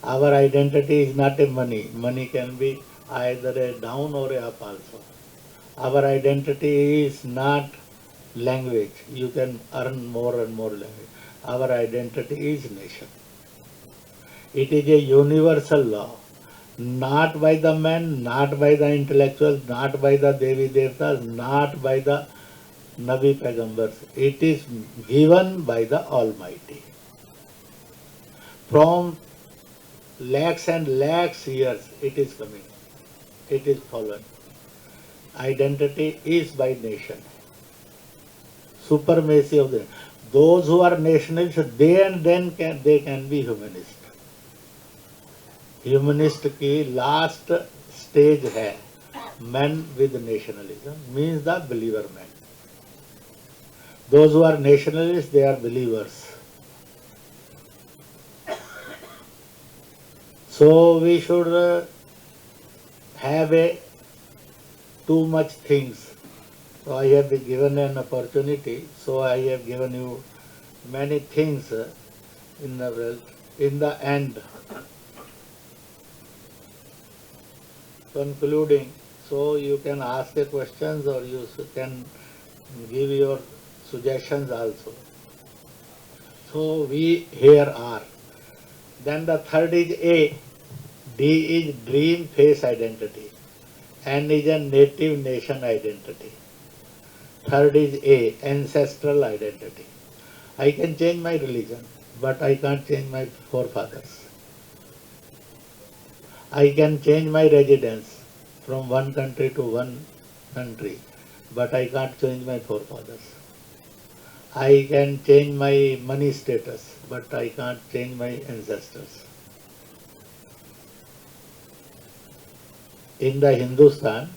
S1: Our identity is not a money. Money can be either a down or a up also. Our identity is not language. You can earn more and more language. Our identity is nation. It is a universal law. Not by the man, not by the intellectuals, not by the Devi Devtas, not by the Nabi Pegambers. It is given by the Almighty. From lakhs and lakhs years it is coming. It is following. Identity is by nation. Supremacy of them. Those who are nationalists, they can be humanists. Humanist की last stage है man with nationalism, means the believer man. Those who are nationalists, they are believers. So we should have too much things. So I have been given an opportunity, so I have given you many things in the world. In the end, concluding, so you can ask the questions or you can give your suggestions also. So we here are. Then the third is A. D is dream face identity. N is a native nation identity. Third is A. Ancestral identity. I can change my religion, but I can't change my forefathers. I can change my residence from one country to one country, but I can't change my forefathers. I can change my money status, but I can't change my ancestors. In the Hindustan,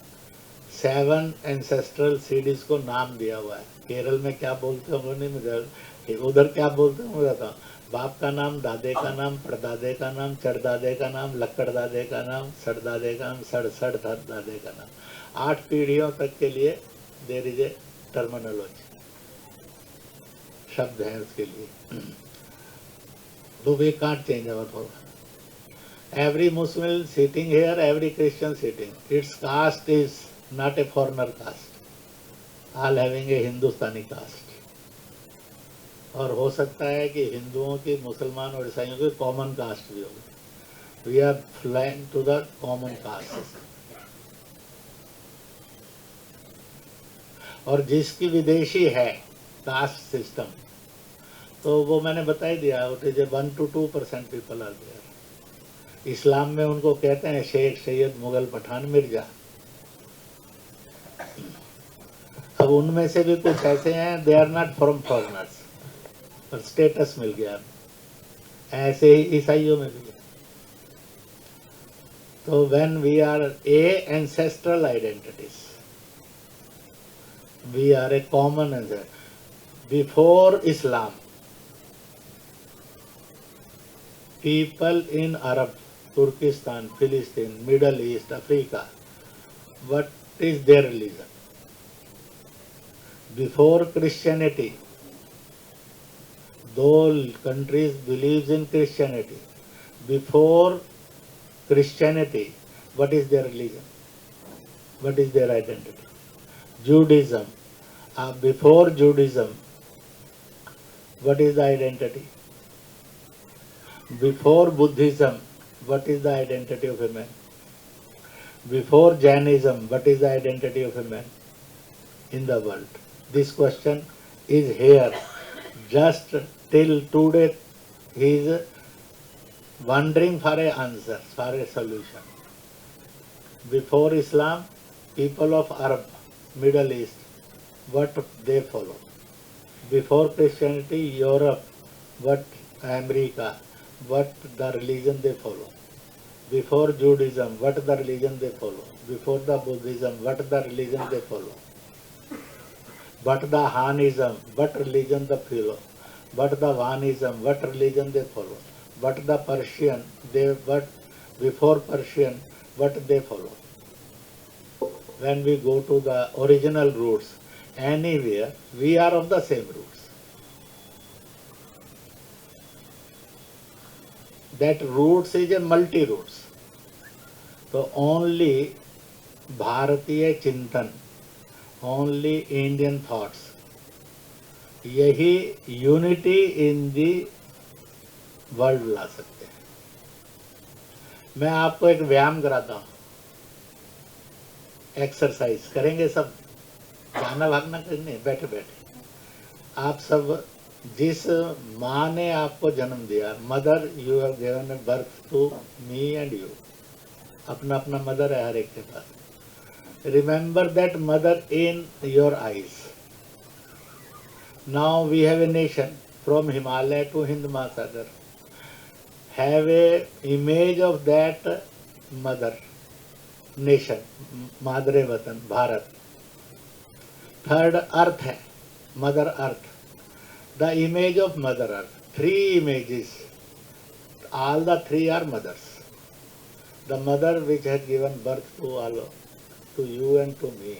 S1: 7 ancestral cities को नाम दिया हुआ है. केरल में क्या बोलते हैं उन्होंने मुझे, उधर क्या बोलते हैं मुझे बताओ. बाप का नाम, दादे का नाम, परदादे का नाम, चरदादे का नाम, लक्कड़दादे का नाम, सड़दादे का नाम, सड़ दादे का नाम. 8 पीढ़ियों तक के लिए देयर इज ए टर्मिनोलॉजी, शब्द है उसके लिए. तो we can't change our form. Every Muslim sitting here, every Christian sitting, its caste is not a foreigner caste. All having a Hindustani caste. और हो सकता है कि हिंदुओं की, मुसलमान और ईसाइयों की कॉमन कास्ट भी होगी. We are flying to the common caste. और जिसकी विदेशी है कास्ट सिस्टम, तो वो मैंने बता ही दिया, 1 to 2% पीपल आर देयर. इस्लाम में उनको कहते हैं शेख, सैयद, मुगल, पठान, मिर्जा. अब उनमें से भी कुछ ऐसे हैं, they are not from foreigners, पर स्टेटस मिल गया. ऐसे ही ईसाइयों में भी. तो when we are a ancestral identities, we are a common ancestor. Before Islam, people in Arab, Turkestan, Philistine, Middle East, Africa, what is their religion? Before Christianity, those countries believes in Christianity. Before Christianity, what is their religion? What is their identity? Judaism. Before Judaism, what is the identity? Before Buddhism, what is the identity of a man? Before Jainism, what is the identity of a man in the world? This question is here. Just till today, he is wondering for an answer, for a solution. Before Islam, people of Arab, Middle East, what they follow. Before Christianity, Europe, what America, what the religion they follow. Before Judaism, what the religion they follow. Before the Buddhism, what the religion they follow. But the Hanism, what religion they follow. But the Vanism, what religion they follow. But the Persian, before Persian, what they follow. When we go to the original roots, anywhere, we are of the same roots. That roots is a multi-roots. So only Bharatiya Chintan, only Indian thoughts, यही unity in the world ला सकते हैं. मैं आपको एक व्यायाम कराता हूँ, exercise करेंगे सब, गाना भागना करने, बैठे बैठे. आप सब, जिस माँ ने आपको जन्म दिया, mother, you have given birth to me and you, अपना अपना मदर है हर एक के पास. Remember that mother in your eyes. Now we have a nation from Himalaya to Hind महासागर. Have a image of that mother nation, मादरे वतन भारत. थर्ड अर्थ है, Mother Earth. The image of Mother Earth. Three images. All the three are mothers. The mother which has given birth to all, to you and to me.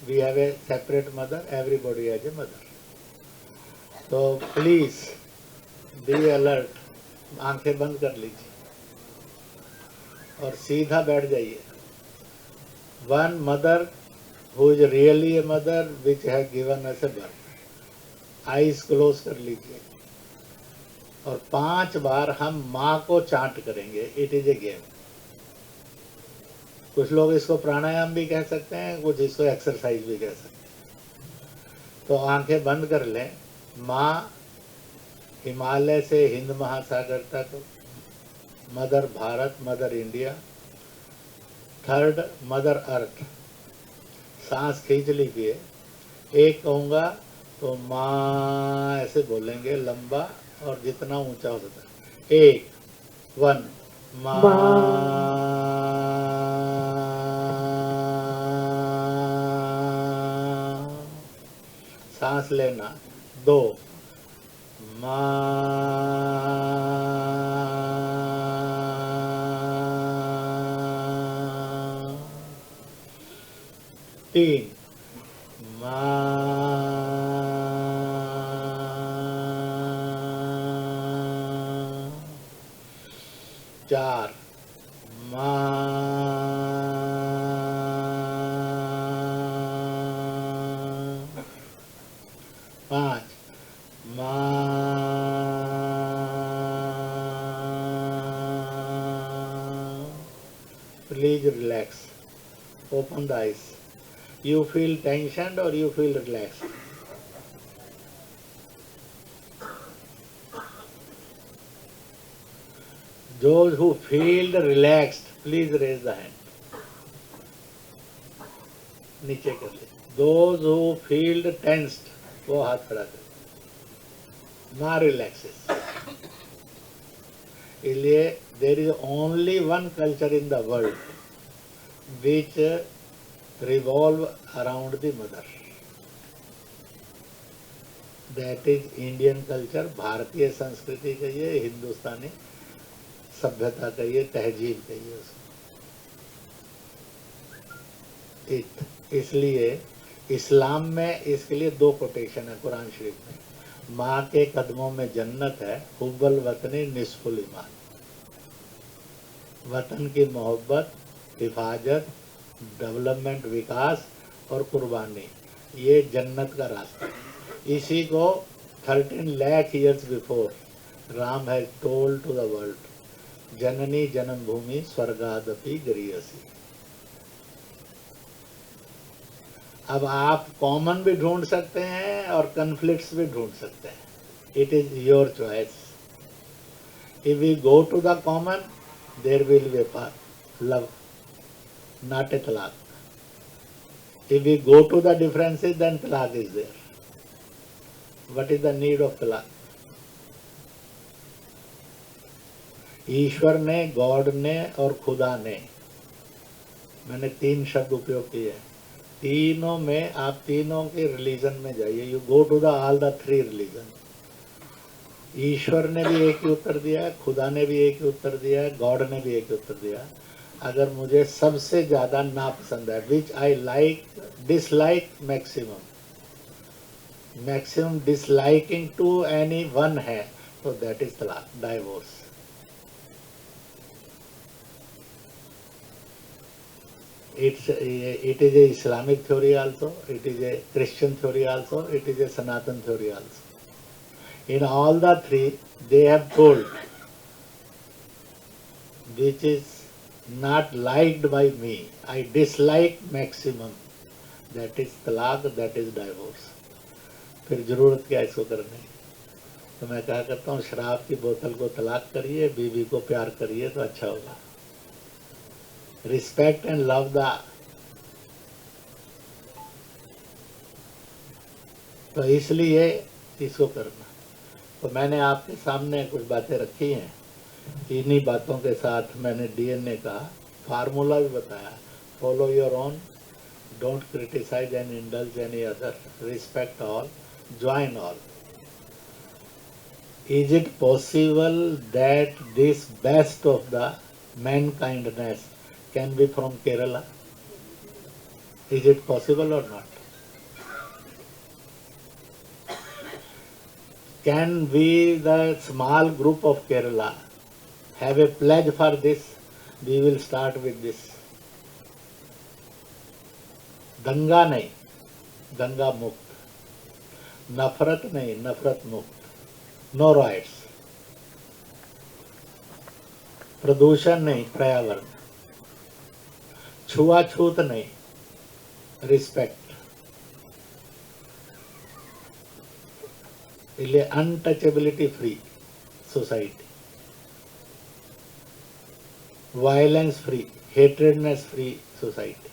S1: We have a separate mother. Everybody has a mother. So please be alert. आंखें बंद कर लीजिए और सीधा बैठ जाइए. One mother who is really a mother which has given us a birth. Eyes close कर लीजिए और 5 बार हम माँ को चांट करेंगे. It is a game. कुछ लोग इसको प्राणायाम भी कह सकते हैं, कुछ इसको एक्सरसाइज भी कह सकते हैं. तो आंखें बंद कर लें. माँ हिमालय से हिंद महासागर तक, mother Bharat, mother India. Third mother earth. सांस खींच लीजिए. एक कहूँगा तो माँ ऐसे बोलेंगे लंबा और जितना ऊंचा हो सकता है. 1 माँ. सांस लेना. 2 माँ. 3 माँ. 4 माँ. 5 माँ. Please relax. Open the eyes. You feel tensioned or you feel relaxed? Those who feel relaxed, please raise the hand. नीचे कर ले. Those who feel tensed, वो हाथ खड़ा कर. ना relaxes. इसलिए there is only one culture in the world which revolve around the mother. That is Indian culture. भारतीय संस्कृति कहिए, हिंदुस्तानी सभ्यता कहिए, तहजीब कहिए उसको. इसलिए इस्लाम में इसके लिए 2 कोटेशन है कुरान शरीफ में. माँ के कदमों में जन्नत है, हुब्बल वतनी निस्फुल ईमान. वतन की मोहब्बत, हिफाजत, डेवलपमेंट, विकास और कुर्बानी, ये जन्नत का रास्ता है. इसी को 13 lakh years before Ram has told to the world, जननी जन्मभूमि स्वर्गादपि गरीयसी. अब आप कॉमन भी ढूंढ सकते हैं और कन्फ्लिक्ट्स भी ढूंढ सकते हैं. It is your choice. If we go to the common, there will be love, not a talaq. If we go to the differences, then talaq is there. What is the need of talaq? ईश्वर ने, God ने और खुदा ने, मैंने 3 शब्द उपयोग किए. तीनों में आप तीनों के रिलीजन में जाइए. You go to the all the 3 religion. ईश्वर ने भी एक ही उत्तर दिया है, खुदा ने भी एक ही उत्तर दिया है, गॉड ने भी एक ही उत्तर दिया. अगर मुझे सबसे ज्यादा नापसंद है, which I like, dislike maximum, maximum disliking to any one है, तो दैट इज तलाक, divorce. it is a Islamic theory also, it is a Christian theory also, it is a Sanatan theory also. In all the 3, they have told which is not liked by me, I dislike maximum, that is talaq, that is divorce. फिर जरूरत क्या इसको करने. तो मैं कहा करता हूँ, शराब की बोतल को तलाक करिए, बीवी को प्यार करिए तो अच्छा होगा. Respect and love the. तो इसलिए इसको करना. तो मैंने आपके सामने कुछ बातें रखी हैं. इन्हीं बातों के साथ मैंने DNA का फार्मूला भी बताया. Follow your own, don't criticise and indulge any other, respect all, join all. Is it possible that this best of the mankindness can be from Kerala? Is it possible or not? Can we, the small group of Kerala, have a pledge for this? We will start with this. Danga nahi, danga mukt. Nafrat nahi, nafrat mukt. No riots. Pradushan nahi, पर्यावरण. छुआछूत नहीं, respect. इसलिए untouchability free society. Violence free, hatredness free society.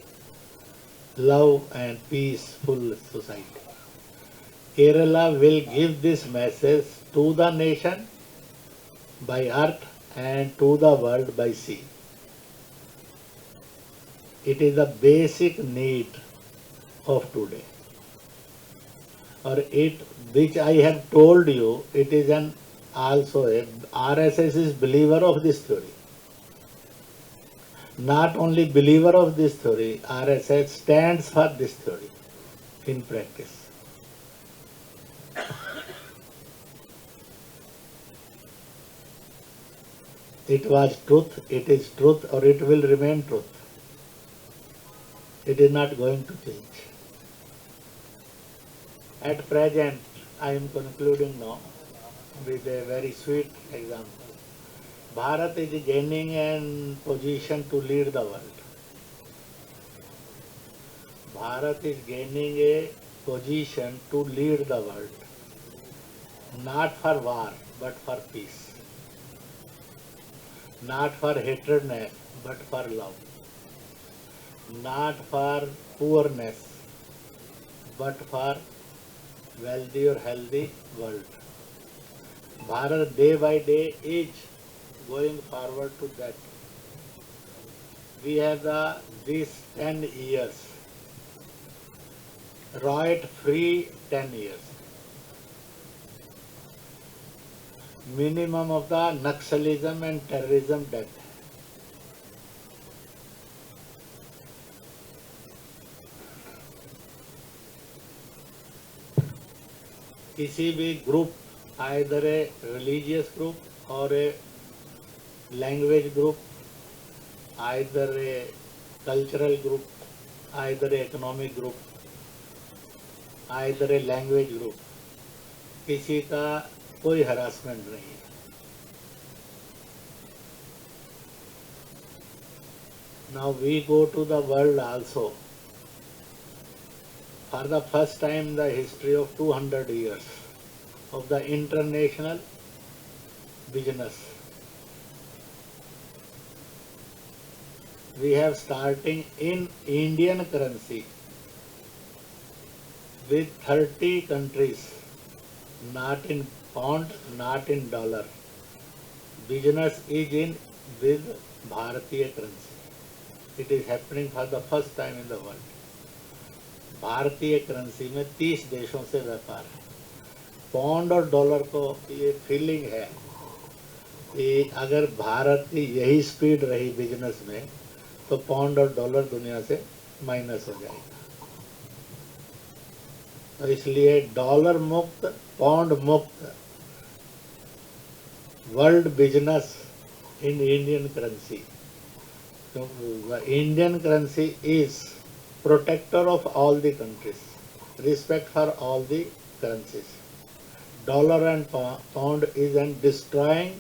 S1: Love and peaceful society. Kerala will give this message to the nation by earth and to the world by sea. It is the basic need of today. Or it, which I have told you, it is an also a RSS is believer of this theory. Not only believer of this theory, RSS stands for this theory in practice. It was truth, it is truth, or it will remain truth. It is not going to change. At present, I am concluding now with a very sweet example. Bharat is gaining a position to lead the world. Bharat is gaining a position to lead the world. Not for war, but for peace. Not for hatredness, but for love. Not for poorness, but for wealthy or healthy world. Bharat day by day is going forward to that. We have these 10 years, riot-free 10 years. Minimum of the Naxalism and terrorism death. किसी भी group, either a religious group or a language group, either a cultural group, either a economic group, either a language group, किसी का कोई harassment नहीं है. Now we go to the world also. For the first time in the history of 200 years of the international business, we have starting in Indian currency with 30 countries, not in pound, not in dollar. Business is in with Bharatiya currency. It is happening for the first time in the world. भारतीय currency में 30 देशों से व्यापार है. Pound और dollar को ये feeling है कि अगर भारत की यही स्पीड रही बिजनेस में तो पाउंड और डॉलर दुनिया से माइनस हो जाएगा. तो इसलिए डॉलर मुक्त, पाउंड मुक्त world business in Indian currency. Indian currency is protector of all the countries, respect for all the currencies. Dollar and pound is and destroying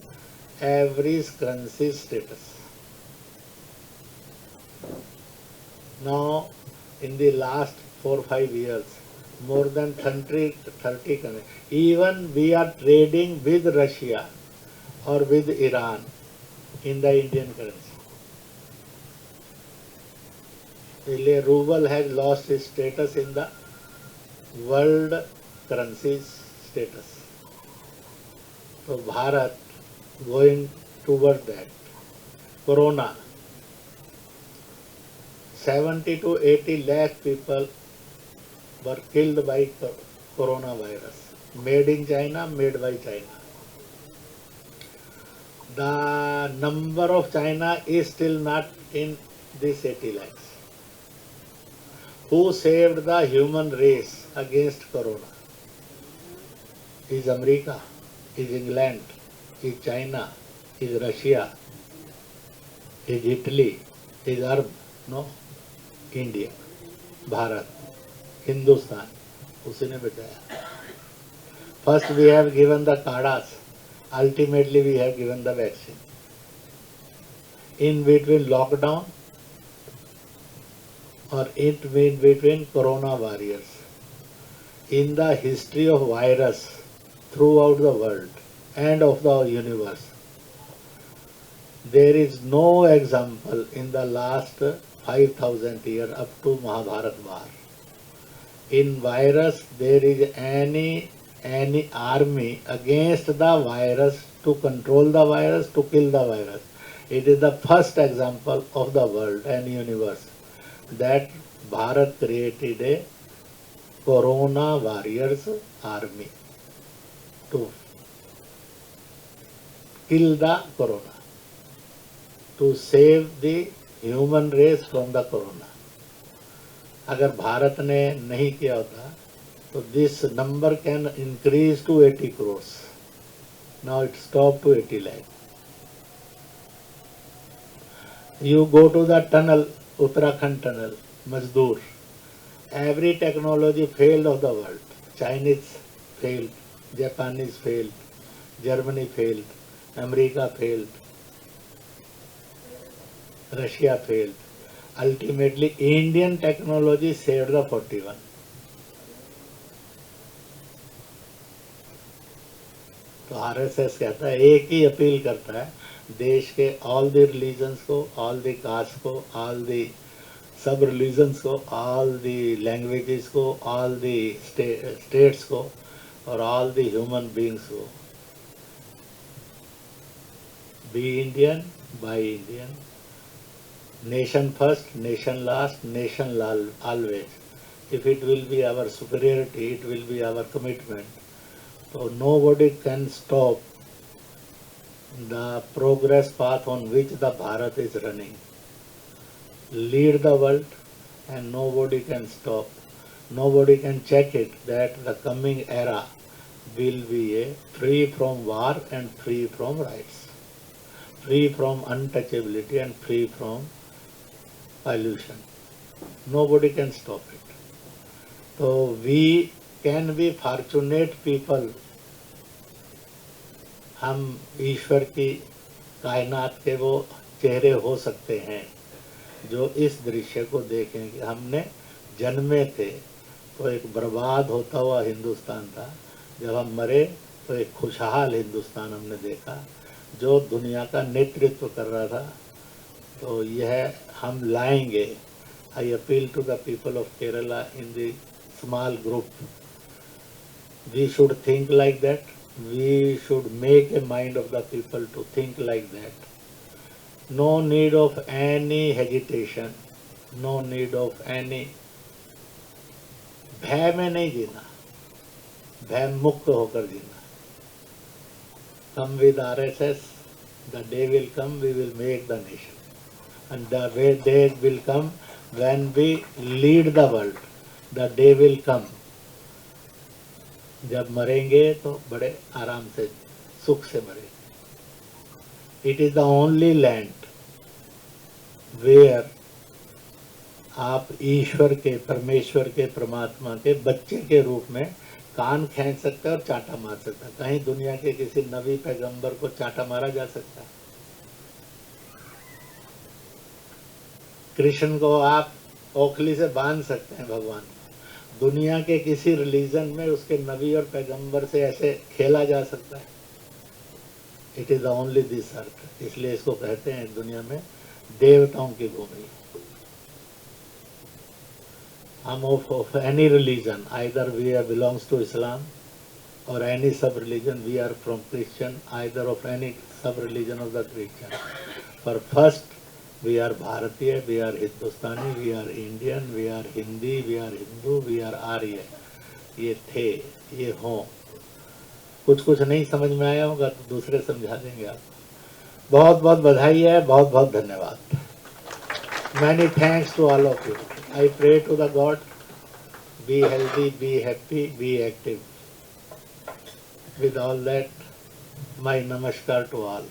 S1: every currency status. Now, in the last 4-5 years, more than 30 countries, even we are trading with Russia or with Iran in the Indian currency. The ruble has lost its status in the world currency status. So Bharat going toward that. Corona, 70 to 80 lakh people were killed by coronavirus. Made in China, made by China. The number of China is still not in this 80 lakhs. Who saved the human race against corona? Is America, is England, is China, is Russia, is Italy, is Arab? No. India, Bharat, Hindustan, उसी ने बचाया. First we have given the kadas, ultimately we have given the vaccine. In between lockdown or in between corona warriors. In the history of virus throughout the world and of the universe, there is no example in the last 5,000 years up to Mahabharat war. In virus, there is any army against the virus to control the virus, to kill the virus. It is the first example of the world and universe that Bharat created a corona warriors army to kill the corona, to save the human race from the corona. अगर भारत ने नहीं किया होता तो this number can increase to 80 crores. Now it stopped to 80 lakh. You go to the tunnel, Uttarakhand tunnel, Mazdoor. Every technology failed of the world. Chinese failed, Japanese failed, Germany failed, America failed, Russia failed. Ultimately, Indian technology saved the 41. तो RSS कहता है, एक ही appeal करता है देश के all the religions को, all the castes को, all the सब religions को, all the languages को, all the states को और all the human beings को. Be Indian, by Indian. Nation first, nation last, nation always. If it will be our superiority, it will be our commitment. So nobody can stop the progress path on which the Bharat is running. Lead the world and nobody can stop. Nobody can check it that the coming era will be a free from war and free from rights, free from untouchability and free from pollution. Nobody can stop it. So we can be fortunate people. हम ईश्वर की कायनात के वो चेहरे हो सकते हैं जो इस दृश्य को देखें कि हमने जन्मे थे तो एक बर्बाद होता हुआ हिंदुस्तान था, जब हम मरे तो एक खुशहाल हिंदुस्तान हमने देखा जो दुनिया का नेतृत्व कर रहा था. तो यह हम लाएंगे. I appeal to the people of Kerala in the small group. We should think like that. We should make a mind of the people to think like that. No need of any hesitation, no need of any. भय में नहीं जीना, भय मुक्त होकर जीना. Come with RSS, the day will come, we will make the nation. And the day will come when we lead the world. The day will come. जब मरेंगे तो बड़े आराम से सुख से मरेंगे. It is the only land where आप ईश्वर के, परमेश्वर के, परमात्मा के बच्चे के रूप में कान खींच सकते हैं और चाटा मार सकते हैं. कहीं दुनिया के किसी नबी पैगंबर को चाटा मारा जा सकता है? कृष्ण को आप ओखली से बांध सकते हैं भगवान को. दुनिया के किसी रिलीजन में उसके नबी और पैगंबर से ऐसे खेला जा सकता है? It is only this earth. इसलिए इसको कहते हैं दुनिया में देवताओं की भूमि. हम of any religion, either we are belongs to Islam और any sub religion, we are from Christian, either of any sub religion of the Christian. पर first we are Bharatiya, we are Hindustani, we are Indian, we are Hindi, we are Hindu, we are Arya. ये थे, ये हों। कुछ कुछ नहीं समझ में आया होगा तो दूसरे समझा देंगे आप। बहुत बहुत बधाई है, बहुत बहुत धन्यवाद। Many thanks to all of you. I pray to the God, be healthy, be happy, be active. With all that, my namaskar to all.